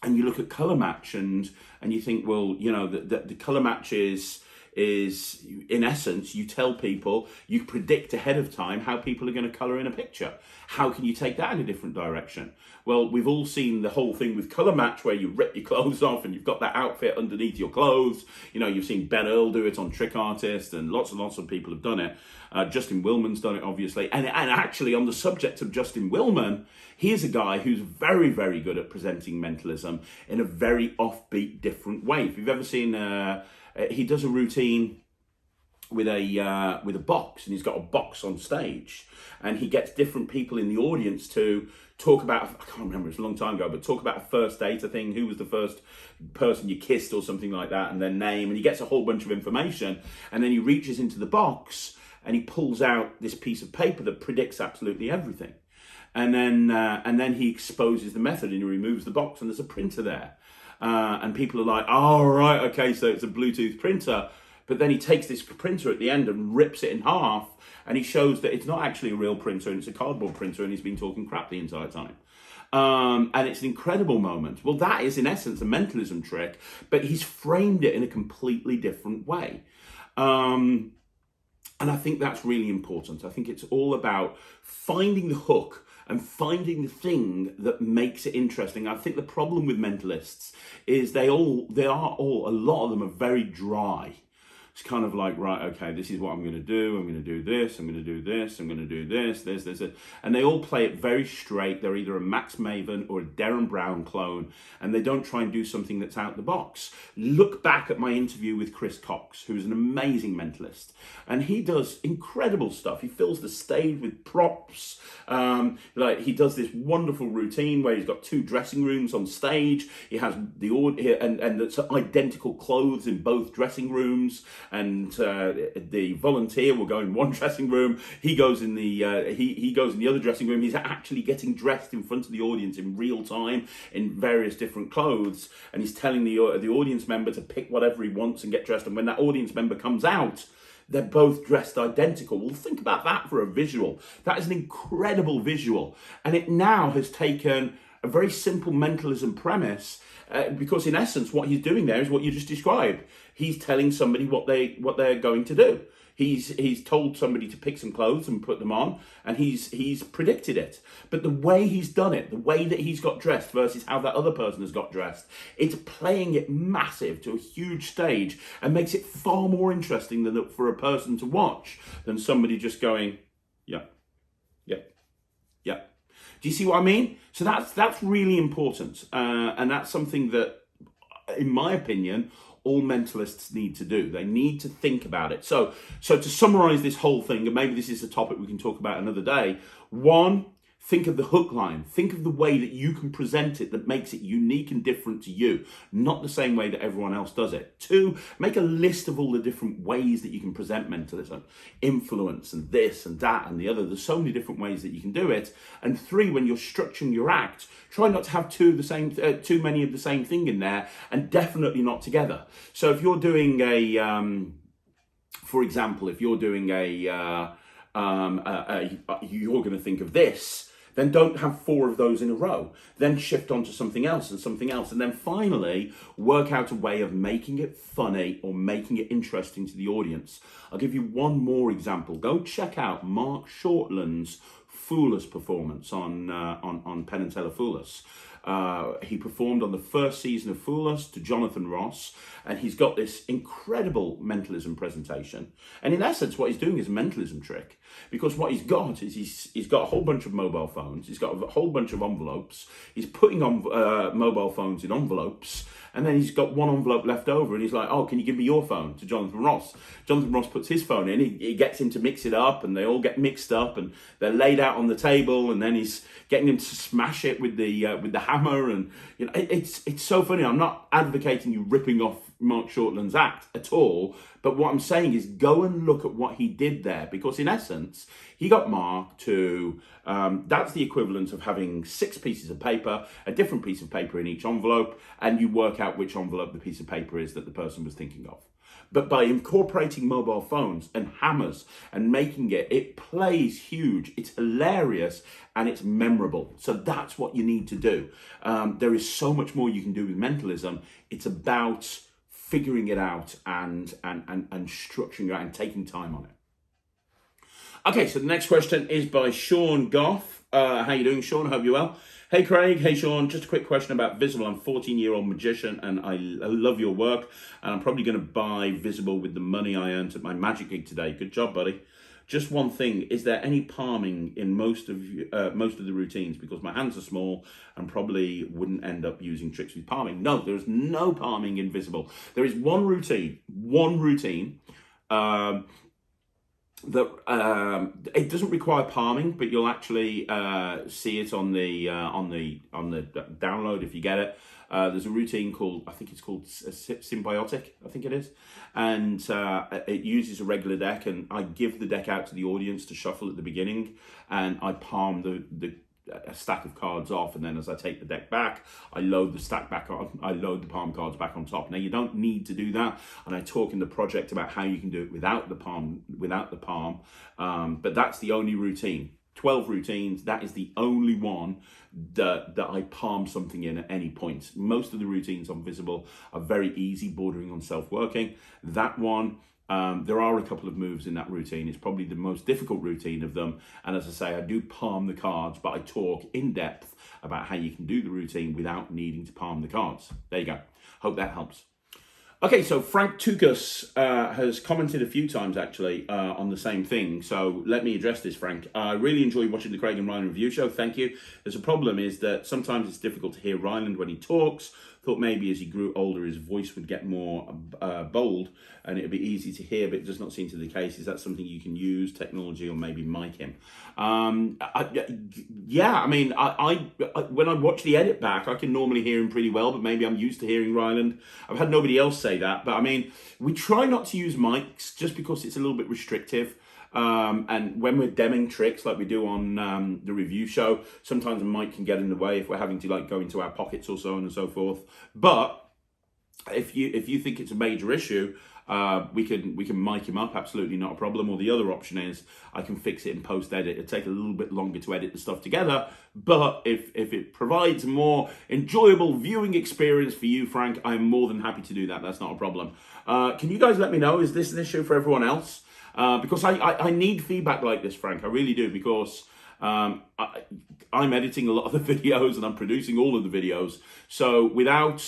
And you look at colour match and you think, well, you know, the colour match is in essence, you tell people, you predict ahead of time how people are going to colour in a picture. How can you take that in a different direction? Well, we've all seen the whole thing with colour match where you rip your clothes off and you've got that outfit underneath your clothes. You know, you've seen Ben Earl do it on Trick Artist, and lots of people have done it. Justin Willman's done it, obviously. And actually, on the subject of Justin Willman, he is a guy who's very, very good at presenting mentalism in a very offbeat, different way. If you've ever seen, he does a routine with a box, and he's got a box on stage, and he gets different people in the audience to talk about, I can't remember, it's a long time ago, but talk about a first date, I think, who was the first person you kissed or something like that, and their name, and he gets a whole bunch of information, and then he reaches into the box and he pulls out this piece of paper that predicts absolutely everything. And then he exposes the method and he removes the box and there's a printer there. And people are like, oh, right, okay, so it's a Bluetooth printer. But then he takes this printer at the end and rips it in half, and he shows that it's not actually a real printer and it's a cardboard printer, and he's been talking crap the entire time. And it's an incredible moment. Well, that is in essence a mentalism trick, but he's framed it in a completely different way. And I think that's really important. I think it's all about finding the hook and finding the thing that makes it interesting. I think the problem with mentalists is a lot of them are very dry. It's kind of like, right, okay, this is what I'm going to do. I'm going to do this. I'm going to do this. I'm going to do this. And they all play it very straight. They're either a Max Maven or a Darren Brown clone, and they don't try and do something that's out the box. Look back at my interview with Chris Cox, who's an amazing mentalist, and he does incredible stuff. He fills the stage with props. Like he does this wonderful routine where he's got 2 dressing rooms on stage. He has and it's identical clothes in both dressing rooms. And the volunteer will go in one dressing room. He goes in the he goes in the other dressing room. He's actually getting dressed in front of the audience in real time in various different clothes, and he's telling the audience member to pick whatever he wants and get dressed. And when that audience member comes out, they're both dressed identical. Well, think about that for a visual. That is an incredible visual, and it now has taken a very simple mentalism premise, because in essence, what he's doing there is what you just described. He's telling somebody what they're going to do. He's told somebody to pick some clothes and put them on, and he's predicted it. But the way he's done it, the way that he's got dressed versus how that other person has got dressed, it's playing it massive to a huge stage and makes it far more interesting than for a person to watch than somebody just going, yeah, yeah, yeah. Do you see what I mean? So that's really important, and that's something that, in my opinion, all mentalists need to do. They need to think about it. So to summarize this whole thing, and maybe this is a topic we can talk about another day. One, think of the hook line. Think of the way that you can present it that makes it unique and different to you, not the same way that everyone else does it. Two, make a list of all the different ways that you can present mentalism, influence and this and that and the other. There's so many different ways that you can do it. And three, when you're structuring your act, try not to have too many of the same thing in there, and definitely not together. So if you're doing for example, if you're doing you're going to think of this, then don't have 4 of those in a row. Then shift on to something else, and then finally work out a way of making it funny or making it interesting to the audience. I'll give you one more example. Go check out Mark Shortland's Fool Us performance on Penn and Teller Fool Us. He performed on the first season of Fool Us to Jonathan Ross, and he's got this incredible mentalism presentation. And in essence, what he's doing is a mentalism trick, because what he's got is he's got a whole bunch of mobile phones, he's got a whole bunch of envelopes, he's putting on mobile phones in envelopes, and then he's got one envelope left over, and he's like, oh, can you give me your phone, to Jonathan Ross. Jonathan Ross puts his phone in, he gets him to mix it up, and they all get mixed up, and they're laid out on the table, and then he's getting him to smash it with the hammer, and you know, it's so funny. I'm not advocating you ripping off Mark Shortland's act at all, but what I'm saying is go and look at what he did there, because in essence, he got Mark to, that's the equivalent of having 6 pieces of paper, a different piece of paper in each envelope, and you work out which envelope the piece of paper is that the person was thinking of. But by incorporating mobile phones and hammers and making it plays huge, it's hilarious, and it's memorable. So that's what you need to do. There is so much more you can do with mentalism. It's about figuring it out and structuring it out and taking time on it. Okay, so the next question is by Sean Goff. How you doing, Sean? Hope you're well. Hey, Craig. Hey, Sean. Just a quick question about Visible. I'm a 14-year-old magician, and I love your work. And I'm probably going to buy Visible with the money I earned at my magic gig today. Good job, buddy. Just one thing: is there any palming in most of the routines? Because my hands are small and probably wouldn't end up using tricks with palming. No, there is no palming in Visible. There is one routine. That it doesn't require palming, but you'll actually see it on the download if you get it. There's a routine called, I think it's called Symbiotic, I think it is, and it uses a regular deck, and I give the deck out to the audience to shuffle at the beginning, and I palm a stack of cards off, and then as I take the deck back, I load the stack back on, I load the palm cards back on top. Now you don't need to do that, and I talk in the project about how you can do it without the palm, but that's the only routine. 12 routines, that is the only one that I palm something in at any point. Most of the routines on Visible are very easy, bordering on self-working. That one, there are a couple of moves in that routine. It's probably the most difficult routine of them. And as I say, I do palm the cards, but I talk in depth about how you can do the routine without needing to palm the cards. There you go. Hope that helps. Okay, so Frank Tukas has commented a few times actually on the same thing. So let me address this, Frank. I really enjoy watching the Craig and Ryland review show. Thank you. There's a problem is that sometimes it's difficult to hear Ryland when he talks. Thought maybe as he grew older, his voice would get more bold and it would be easy to hear, but it does not seem to be the case. Is that something you can use, technology, or maybe mic him? Yeah, I mean, I when I watch the edit back, I can normally hear him pretty well, but maybe I'm used to hearing Ryland. I've had nobody else say that, but I mean, we try not to use mics just because it's a little bit restrictive. And when we're demming tricks like we do on the review show, sometimes a mic can get in the way if we're having to like go into our pockets or so on and so forth. But if you think it's a major issue, we can mic him up, absolutely not a problem. Or the other option is I can fix it in post edit. It'll take a little bit longer to edit the stuff together, but if it provides a more enjoyable viewing experience for you, Frank, I'm more than happy to do that. That's not a problem. Can you guys let me know, is this an issue for everyone else? Because I need feedback like this, Frank. I really do, because I'm editing a lot of the videos and I'm producing all of the videos. So without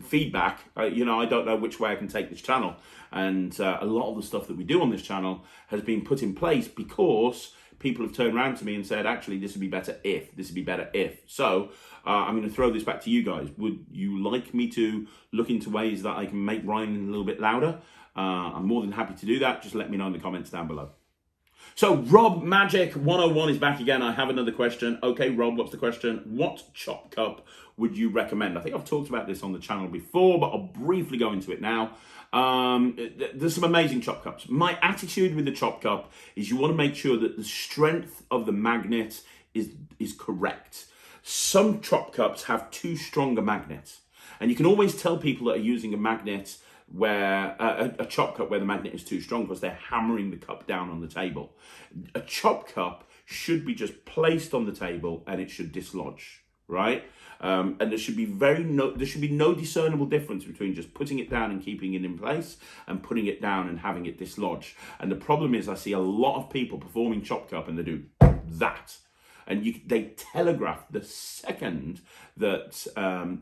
feedback, I don't know which way I can take this channel. And a lot of the stuff that we do on this channel has been put in place because people have turned around to me and said, actually, this would be better if, this would be better if. So I'm going to throw this back to you guys. Would you like me to look into ways that I can make Ryland a little bit louder? I'm more than happy to do that. Just let me know in the comments down below. So Rob Magic 101 is back again. I have another question. Okay, Rob, what's the question? What chop cup would you recommend? I think I've talked about this on the channel before, but I'll briefly go into it now. There's some amazing chop cups. My attitude with the chop cup is you want to make sure that the strength of the magnet is correct. Some chop cups have too strong a magnet, and you can always tell people that are using a magnet where a chop cup where the magnet is too strong, because they're hammering the cup down on the table. A chop cup should be just placed on the table and it should dislodge, right? And there should be no discernible difference between just putting it down and keeping it in place and putting it down and having it dislodge. And the problem is I see a lot of people performing chop cup and they do that. And they telegraph the second that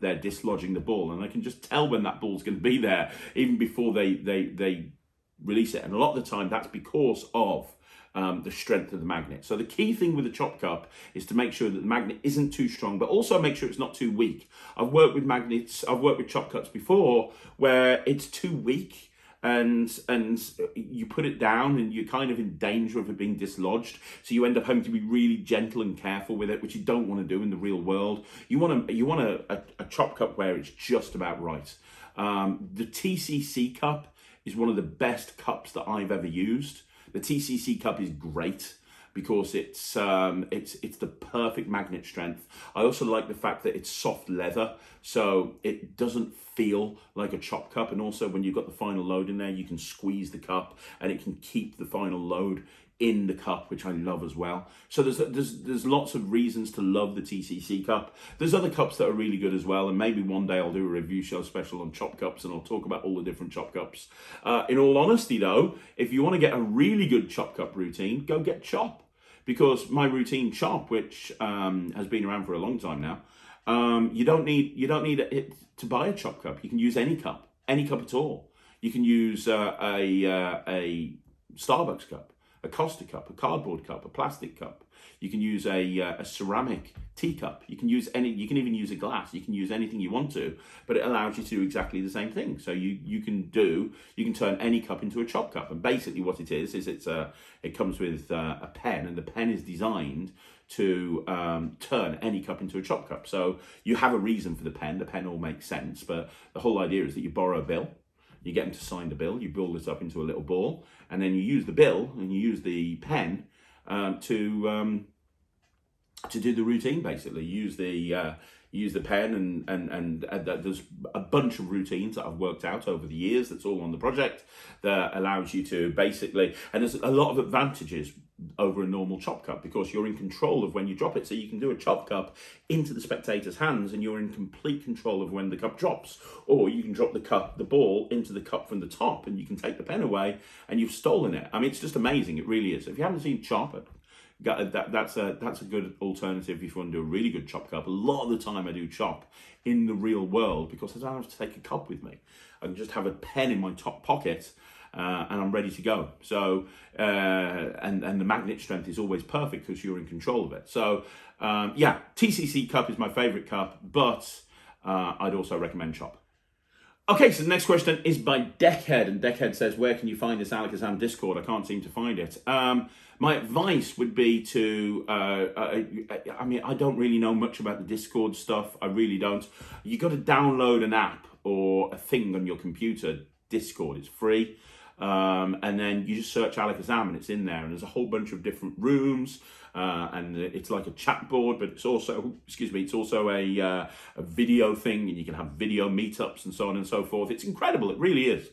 they're dislodging the ball. And I can just tell when that ball's going to be there, even before they release it. And a lot of the time, that's because of the strength of the magnet. So the key thing with the chop cup is to make sure that the magnet isn't too strong, but also make sure it's not too weak. I've worked with chop cups before where it's too weak, and you put it down and you're kind of in danger of it being dislodged. So you end up having to be really gentle and careful with it, which you don't want to do in the real world. You want a chop cup where it's just about right. The TCC cup is one of the best cups that I've ever used. The TCC cup is great because it's the perfect magnet strength. I also like the fact that it's soft leather, so it doesn't feel like a chop cup. And also when you've got the final load in there, you can squeeze the cup and it can keep the final load in the cup, which I love as well. So there's lots of reasons to love the TCC cup. There's other cups that are really good as well, and maybe one day I'll do a review show special on chop cups and I'll talk about all the different chop cups. In all honesty though, if you want to get a really good chop cup routine, go get Chop, because my routine Chop, which has been around for a long time now, you don't need it to buy a chop cup. You can use any cup at all. You can use a Starbucks cup, a Costa cup, a cardboard cup, a plastic cup. You can use a ceramic teacup. You can even use a glass. You can use anything you want to, but it allows you to do exactly the same thing. So you can turn any cup into a chop cup. And basically what it is it comes with a pen, and the pen is designed to turn any cup into a chop cup. So you have a reason for the pen. The pen all makes sense, but the whole idea is that you borrow a bill. You get them to sign the bill, you build it up into a little ball, and then you use the bill and you use the pen to do the routine. Basically, use the pen, and there's a bunch of routines that I've worked out over the years. That's all on the project that allows you to basically, and there's a lot of advantages over a normal chop cup because you're in control of when you drop it. So you can do a chop cup into the spectator's hands and you're in complete control of when the cup drops, or you can drop the ball into the cup from the top and you can take the pen away and you've stolen it. I mean, it's just amazing. It really is. If you haven't seen Chop, that's a good alternative if you want to do a really good chop cup. A lot of the time I do Chop in the real world because I don't have to take a cup with me. I can just have a pen in my top pocket and I'm ready to go. So and the magnet strength is always perfect because you're in control of it. So yeah, TCC cup is my favorite cup, but I'd also recommend Chop. Okay, so the next question is by Deckhead, and Deckhead says, where can you find this Alakazam Discord? I can't seem to find it. My advice would be to, I mean, I don't really know much about the Discord stuff. I really don't. You got to download an app or a thing on your computer. Discord is free. and then you just search Alakazam and it's in there, and there's a whole bunch of different rooms, and it's like a chat board, but it's also, it's also a video thing, and you can have video meetups and so on and so forth. It's incredible, it really is.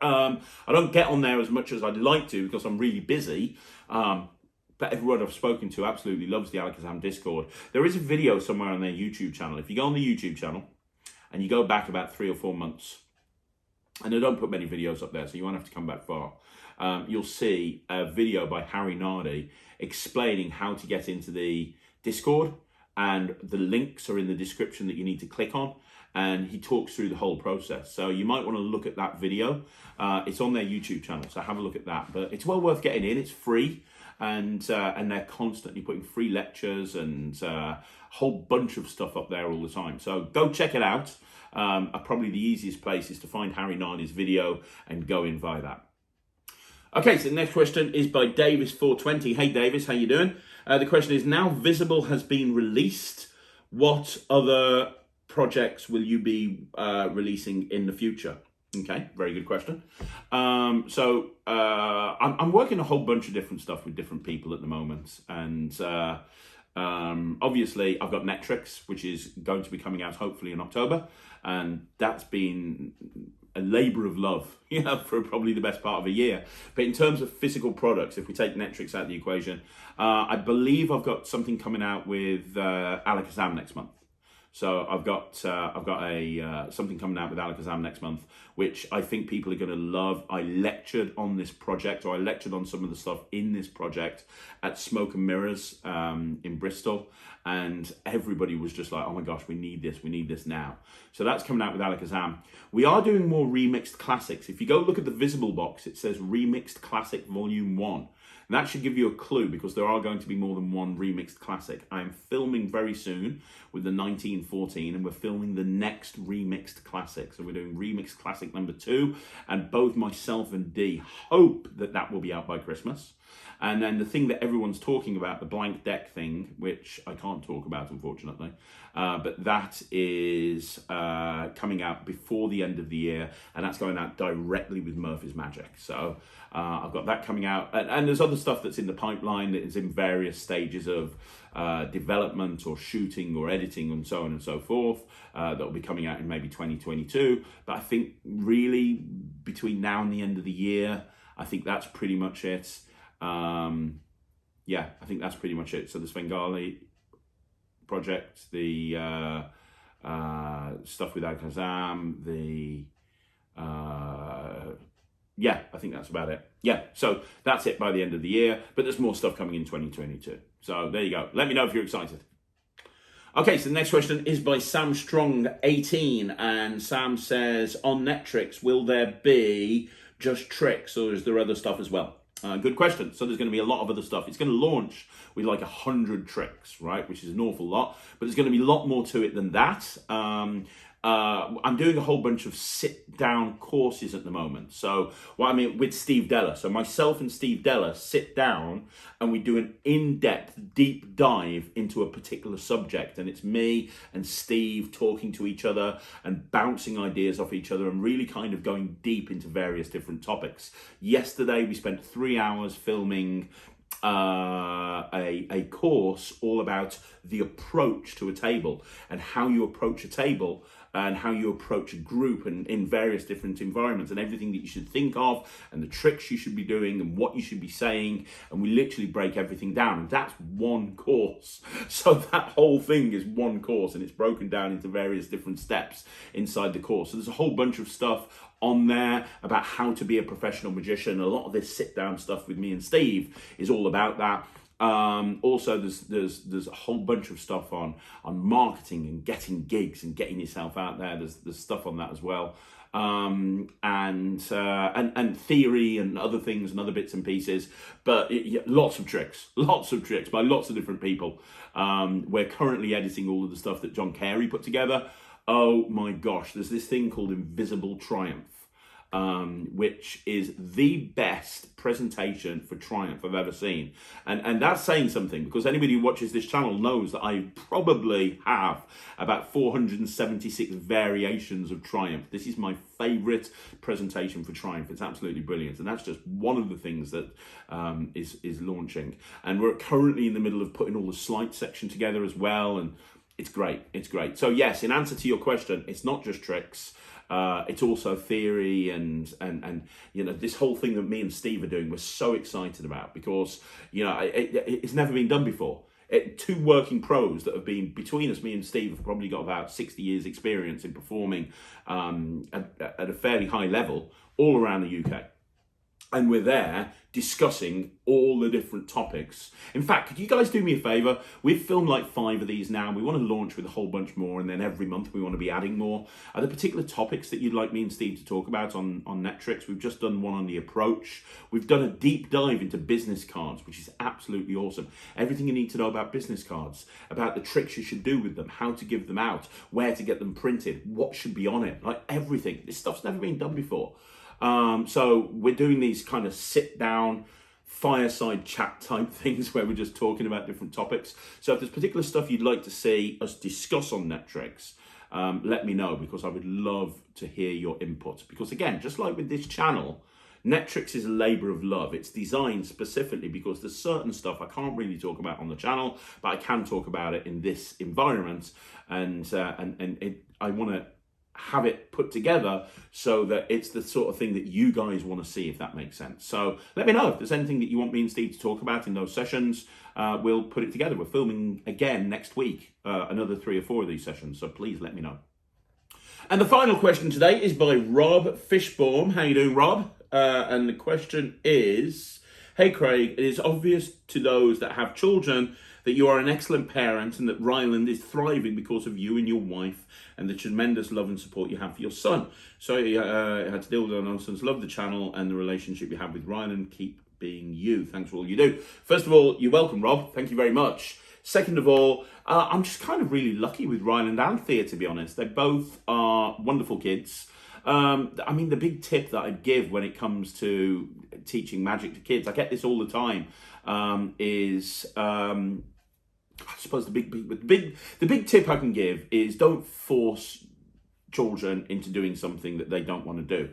I don't get on there as much as I'd like to because I'm really busy, but everyone I've spoken to absolutely loves the Alakazam Discord. There is a video somewhere on their YouTube channel. If you go on the YouTube channel and you go back about 3 or 4 months, and I don't put many videos up there, so you won't have to come back far, you'll see a video by Harry Nardi explaining how to get into the Discord, and the links are in the description that you need to click on, and he talks through the whole process. So you might want to look at that video. It's on their YouTube channel, so have a look at that. But it's well worth getting in. It's free, and they're constantly putting free lectures and a whole bunch of stuff up there all the time. So go check it out. Probably the easiest place is to find Harry Nardi's video and go in via that. Okay, so the next question is by Davis420. Hey Davis, how you doing? The question is, now Visible has been released, what other projects will you be releasing in the future? Okay, very good question. I'm working a whole bunch of different stuff with different people at the moment, and obviously I've got Netrix, which is going to be coming out hopefully in October, and that's been a labour of love, for probably the best part of a year. But in terms of physical products, if we take Netrix out of the equation, I believe I've got something coming out with Alakazam next month. So I've got something coming out with Alakazam next month, which I think people are going to love. I lectured on this project, or I lectured on some of the stuff in this project at Smoke and Mirrors in Bristol, and everybody was just like, oh my gosh, we need this now. So that's coming out with Alakazam. We are doing more remixed classics. If you go look at the Visible box, it says Remixed Classic Volume 1. And that should give you a clue, because there are going to be more than one remixed classic. I am filming very soon with the 1914, and we're filming the next remixed classic. So we're doing remixed classic number 2, and both myself and Dee hope that that will be out by Christmas. And then the thing that everyone's talking about, the blank deck thing, which I can't talk about, unfortunately, but that is coming out before the end of the year, and that's going out directly with Murphy's Magic. So I've got that coming out, and there's other stuff that's in the pipeline that is in various stages of development or shooting or editing and so on and so forth, that will be coming out in maybe 2022. But I think really between now and the end of the year, I think that's pretty much it. Yeah, I think that's pretty much it. So the Svengali project, the stuff with Alakazam, yeah, I think that's about it. Yeah, so that's it by the end of the year, but there's more stuff coming in 2022. So there you go. Let me know if you're excited. Okay, so the next question is by Sam Strong 18, and Sam says, on Netrix, will there be just tricks, or is there other stuff as well? Good question. So there's going to be a lot of other stuff. It's going to launch with like 100 tricks, right? Which is an awful lot, but there's going to be a lot more to it than that. I'm doing a whole bunch of sit-down courses at the moment. So what I mean with Steve Della. So myself and Steve Della sit down and we do an in-depth, deep dive into a particular subject. And it's me and Steve talking to each other and bouncing ideas off each other and really kind of going deep into various different topics. Yesterday, we spent 3 hours filming a course all about the approach to a table and how you approach a table and how you approach a group and in various different environments and everything that you should think of and the tricks you should be doing and what you should be saying. And we literally break everything down, and that's one course. So that whole thing is one course, and it's broken down into various different steps inside the course. So there's a whole bunch of stuff on there about how to be a professional magician. A lot of this sit down stuff with me and Steve is all about that. Also there's a whole bunch of stuff on marketing and getting gigs and getting yourself out there. There's stuff on that as well. And theory and other things and other bits and pieces, but lots of tricks by lots of different people. We're currently editing all of the stuff that John Carey put together. Oh my gosh, there's this thing called Invisible Triumph. which is the best presentation for Triumph I've ever seen. And that's saying something, because anybody who watches this channel knows that I probably have about 476 variations of Triumph. This is my favourite presentation for Triumph. It's absolutely brilliant. And that's just one of the things that is launching. And we're currently in the middle of putting all the sleight section together as well. And it's great. It's great. So yes, in answer to your question, it's not just tricks. It's also theory and you know, this whole thing that me and Steve are doing, we're so excited about, because you know it's never been done before. Two working pros that have been between us, me and Steve, have probably got about 60 years experience in performing at a fairly high level all around the UK. And we're there discussing all the different topics. In fact, could you guys do me a favour? We've filmed like 5 of these now. We want to launch with a whole bunch more, and then every month we want to be adding more. Are there particular topics that you'd like me and Steve to talk about on Netrix? We've just done one on the approach. We've done a deep dive into business cards, which is absolutely awesome. Everything you need to know about business cards, about the tricks you should do with them, how to give them out, where to get them printed, what should be on it, like everything. This stuff's never been done before. So we're doing these kind of sit down fireside chat type things where we're just talking about different topics. So if there's particular stuff you'd like to see us discuss on Netrix, let me know, because I would love to hear your input. Because again, just like with this channel, Netrix is a labour of love. It's designed specifically because there's certain stuff I can't really talk about on the channel, but I can talk about it in this environment, and I want to have it put together so that it's the sort of thing that you guys want to see, if that makes sense. So let me know if there's anything that you want me and Steve to talk about in those sessions. We'll put it together. We're filming again next week, another 3 or 4 of these sessions, so please let me know. And the final question today is by Rob Fishbaum. How you doing, Rob? And the question is, hey Craig, it is obvious to those that have children that you are an excellent parent and that Ryland is thriving because of you and your wife and the tremendous love and support you have for your son. So you had to deal with the nonsense. Love the channel and the relationship you have with Ryland. Keep being you. Thanks for all you do. First of all, you're welcome, Rob. Thank you very much. Second of all, I'm just kind of really lucky with Ryland and Thea, to be honest. They both are wonderful kids. I mean, the big tip that I'd give when it comes to teaching magic to kids, I get this all the time, I suppose the big tip I can give is don't force children into doing something that they don't want to do.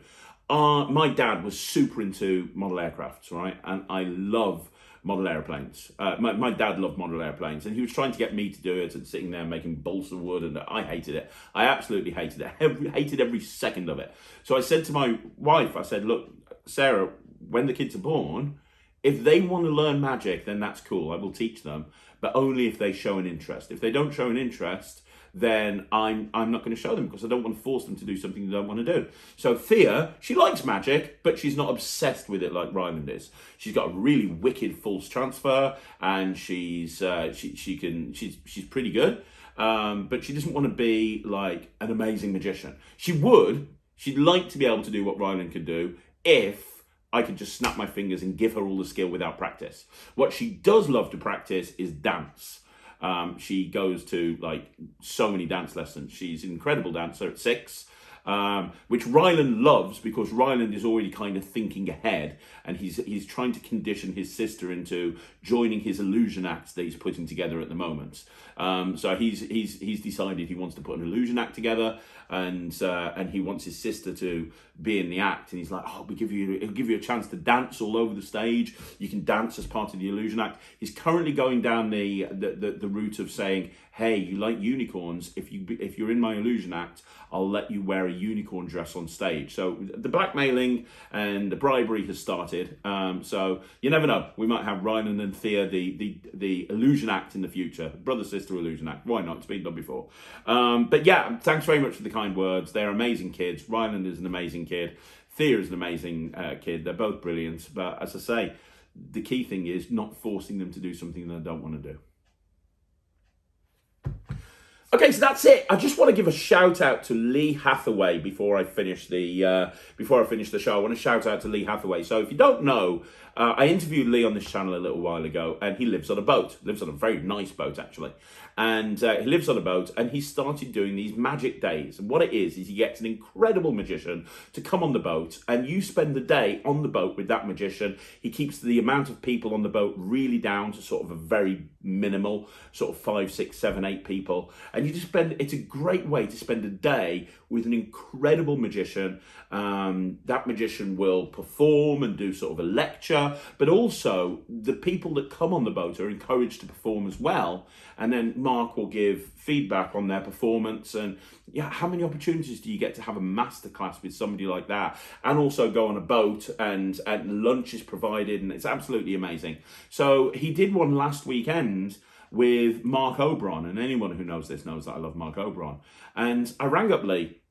My dad was super into model aircrafts, right? And I love model airplanes. My dad loved model airplanes, and he was trying to get me to do it and sitting there making bolts of wood, and I hated it. I absolutely hated it. Hated every second of it. So I said to my wife, I said, look, Sarah, when the kids are born, if they want to learn magic, then that's cool. I will teach them, but only if they show an interest. If they don't show an interest, then I'm not going to show them, because I don't want to force them to do something they don't want to do. So Thea, she likes magic, but she's not obsessed with it like Ryland is. She's got a really wicked false transfer, and she's pretty good, but she doesn't want to be like an amazing magician. She'd like to be able to do what Ryland could do if I could just snap my fingers and give her all the skill without practice. What she does love to practice is dance. She goes to like so many dance lessons. She's an incredible dancer at 6, which Ryland loves, because Ryland is already kind of thinking ahead, and he's trying to condition his sister into joining his illusion act that he's putting together at the moment. So he's decided he wants to put an illusion act together, and he wants his sister to be in the act, and he's like, oh, it'll give you a chance to dance all over the stage. You can dance as part of the illusion act. He's currently going down the route of saying, hey, you like unicorns? If you're in my illusion act, I'll let you wear a unicorn dress on stage. So the blackmailing and the bribery has started. So you never know. We might have Ryland and Thea, the illusion act in the future. Brother-sister illusion act. Why not? It's been done before. But yeah, thanks very much for the kind words. They're amazing kids. Ryland is an amazing kid. Thea is an amazing kid. They're both brilliant. But as I say, the key thing is not forcing them to do something they don't want to do. Okay, so that's it. I just want to give a shout out to Lee Hathaway before I finish the show. I want to shout out to Lee Hathaway. So if you don't know, I interviewed Lee on this channel a little while ago, and he lives on a boat. Lives on a very nice boat, actually. And he lives on a boat, and he started doing these magic days. And what it is he gets an incredible magician to come on the boat, and you spend the day on the boat with that magician. He keeps the amount of people on the boat really down to sort of a very minimal, sort of 5, 6, 7, 8 people. And you just it's a great way to spend a day with an incredible magician. That magician will perform and do sort of a lecture, but also the people that come on the boat are encouraged to perform as well. And then Mark will give feedback on their performance. And yeah, how many opportunities do you get to have a masterclass with somebody like that? And also go on a boat, and lunch is provided, and it's absolutely amazing. So he did one last weekend with Mark O'Brien, and anyone who knows this knows that I love Mark O'Brien. And I rang up Lee,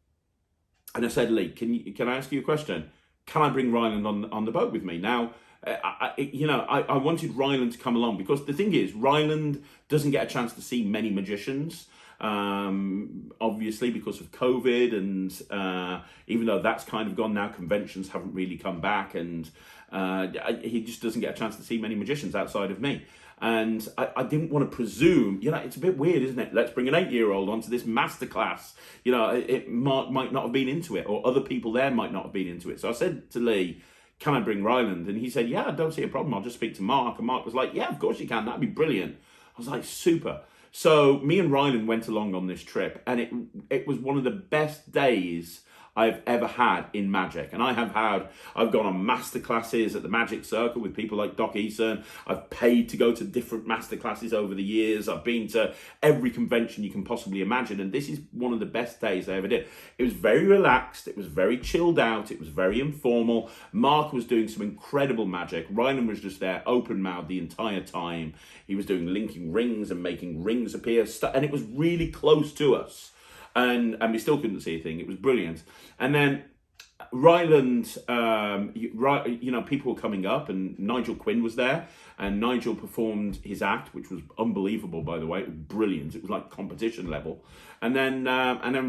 and I said, Lee, can I ask you a question? Can I bring Ryland on the boat with me? Now, I wanted Ryland to come along because the thing is, Ryland doesn't get a chance to see many magicians, obviously because of COVID, and even though that's kind of gone now, conventions haven't really come back, and he just doesn't get a chance to see many magicians outside of me. And I didn't want to presume, it's a bit weird, isn't it? Let's bring an 8-year-old onto this masterclass. It might not have been into it, or other people there might not have been into it. So I said to Lee, can I bring Ryland? And he said, yeah, I don't see a problem. I'll just speak to Mark. And Mark was like, yeah, of course you can. That'd be brilliant. I was like, super. So me and Ryland went along on this trip, and it was one of the best days I've ever had in magic. And I've gone on masterclasses at the Magic Circle with people like Doc Eason. I've paid to go to different masterclasses over the years. I've been to every convention you can possibly imagine. And this is one of the best days I ever did. It was very relaxed. It was very chilled out. It was very informal. Mark was doing some incredible magic. Ryland was just there, open-mouthed the entire time. He was doing linking rings and making rings appear. And it was really close to us. And we still couldn't see a thing. It was brilliant. And then Ryland, people were coming up, and Nigel Quinn was there, and Nigel performed his act, which was unbelievable, by the way. It was brilliant. It was like competition level. And then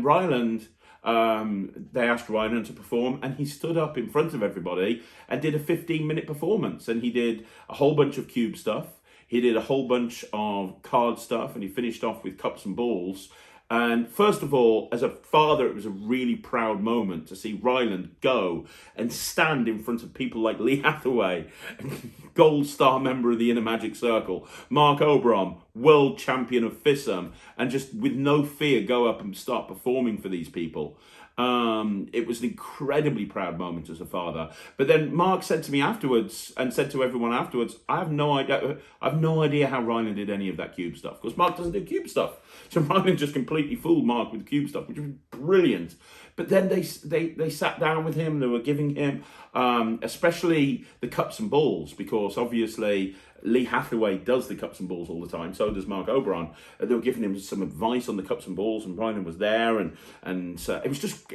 Ryland, they asked Ryland to perform, and he stood up in front of everybody and did a 15-minute performance. And he did a whole bunch of cube stuff. He did a whole bunch of card stuff, and he finished off with cups and balls. And first of all, as a father, it was a really proud moment to see Ryland go and stand in front of people like Lee Hathaway, gold star member of the Inner Magic Circle, Mark O'Brien, world champion of FISM, and just with no fear go up and start performing for these people. It was an incredibly proud moment as a father. But then Mark said to me afterwards, and said to everyone afterwards, I have no idea how Ryland did any of that cube stuff, because Mark doesn't do cube stuff. So Ryland just completely fooled Mark with cube stuff, which was brilliant. But then they sat down with him. They were giving him, especially the cups and balls, because obviously Lee Hathaway does the cups and balls all the time. So does Mark O'Brien. They were giving him some advice on the cups and balls, and Ryland was there, and it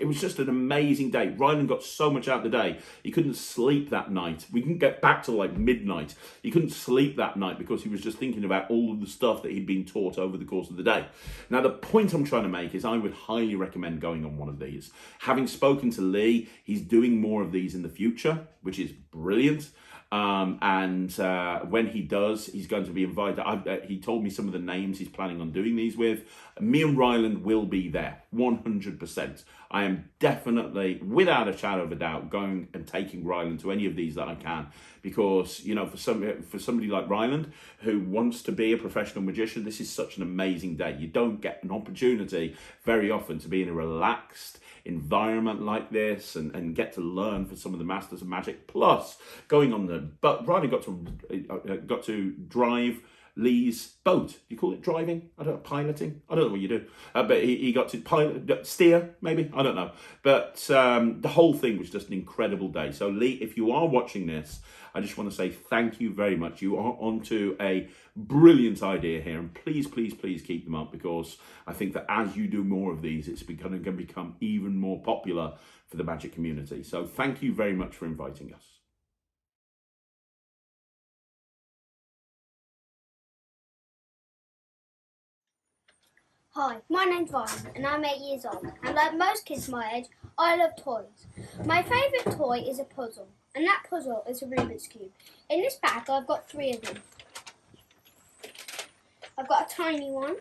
was just an amazing day. Ryland got so much out of the day. He couldn't sleep that night. We didn't get back till like midnight. He couldn't sleep that night because he was just thinking about all of the stuff that he'd been taught over the course of the day. Now, the point I'm trying to make is I would highly recommend going on one of these. Having spoken to Lee, he's doing more of these in the future, which is brilliant. When he does, he's going to be invited. He told me some of the names he's planning on doing these with. Me and Ryland will be there, 100%. I am definitely, without a shadow of a doubt, going and taking Ryland to any of these that I can, because for somebody like Ryland who wants to be a professional magician, this is such an amazing day. You don't get an opportunity very often to be in a relaxed environment like this and get to learn from some of the masters of magic. Plus, going on Ryland got to drive Lee's boat. Do you call it driving? I don't know, piloting? I don't know what you do. But he got to steer, maybe? I don't know. But the whole thing was just an incredible day. So Lee, if you are watching this, I just want to say thank you very much. You are onto a brilliant idea here. And please, please, please keep them up, because I think that as you do more of these, it's going to become even more popular for the magic community. So thank you very much for inviting us. Hi, my name's Ryland and I'm 8 years old, and like most kids my age, I love toys. My favourite toy is a puzzle, and that puzzle is a Rubik's Cube. In this bag I've got 3 of them. I've got a tiny one.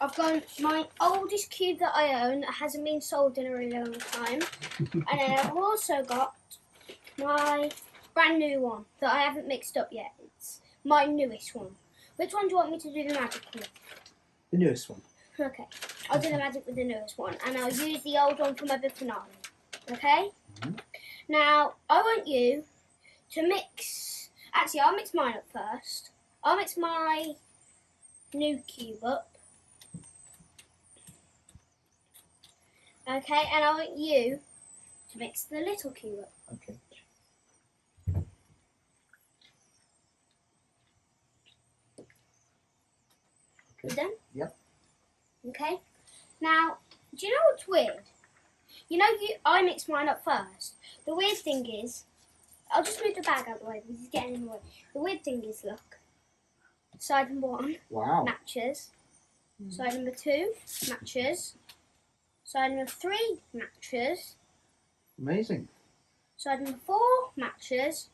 I've got my oldest cube that I own that hasn't been sold in a really long time. And then I've also got my brand new one that I haven't mixed up yet. It's my newest one. Which one do you want me to do the magic with? The newest one. Okay, I'll do the magic with the newest one, and I'll use the old one for my big finale. Okay? Mm-hmm. Now, I want you to mix... Actually, I'll mix mine up first. I'll mix my new cube up. Okay, and I want you to mix the little cube up. Okay. You done? Yep. Okay. Now, do you know what's weird? You know, I mixed mine up first. The weird thing is, I'll just move the bag out of the way because it's getting in the way. The weird thing is, look, side number 1 Wow. matches. Side number 2 matches. Side number 3 matches. Amazing. Side number 4 matches.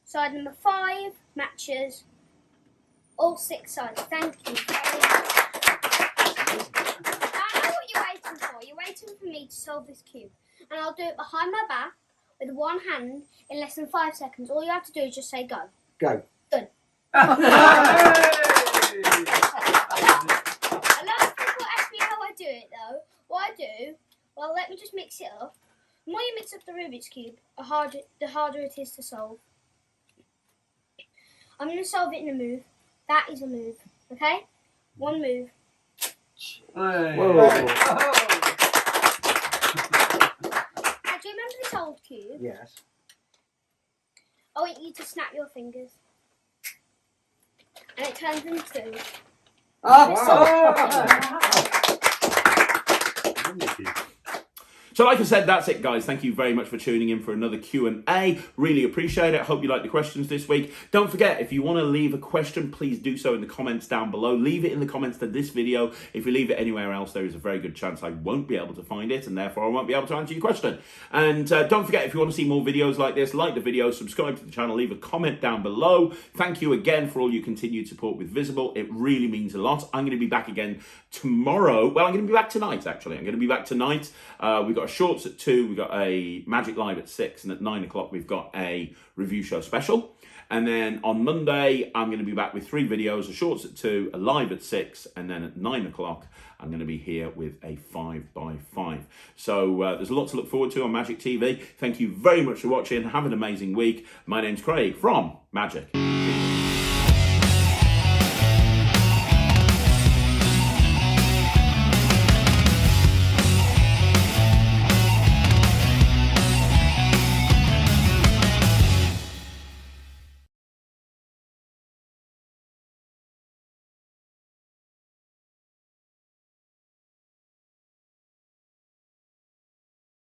Side number 5 matches. All 6 sides. Thank you very much. I know what you're waiting for. You're waiting for me to solve this cube. And I'll do it behind my back with one hand in less than 5 seconds. All you have to do is just say go. Go. Done. Hey! A lot of people ask me how I do it though. What I do, well, let me just mix it up. The more you mix up the Rubik's Cube, the harder it is to solve. I'm going to solve it in a move. That is a move, okay? One move. Hey. Whoa. Now, do you remember this old cube? Yes. I want you to snap your fingers. And it turns into... So like I said, that's it guys. Thank you very much for tuning in for another Q&A. Really appreciate it. Hope you like the questions this week. Don't forget, if you want to leave a question, please do so in the comments down below. Leave it in the comments to this video. If you leave it anywhere else, there is a very good chance I won't be able to find it, and therefore I won't be able to answer your question. And don't forget, if you want to see more videos like this, like the video, subscribe to the channel, leave a comment down below. Thank you again for all your continued support with Visible. It really means a lot. I'm going to be back again tomorrow. Well, I'm going to be back tonight, actually. I'm going to be back tonight. We've got a shorts at 2, we've got a Magic Live at 6, and at 9 o'clock we've got a review show special. And then on Monday, I'm going to be back with 3 videos, a shorts at 2, a live at 6, and then at 9 o'clock, I'm going to be here with a 5x5. So there's a lot to look forward to on Magic TV. Thank you very much for watching. Have an amazing week. My name's Craig from Magic.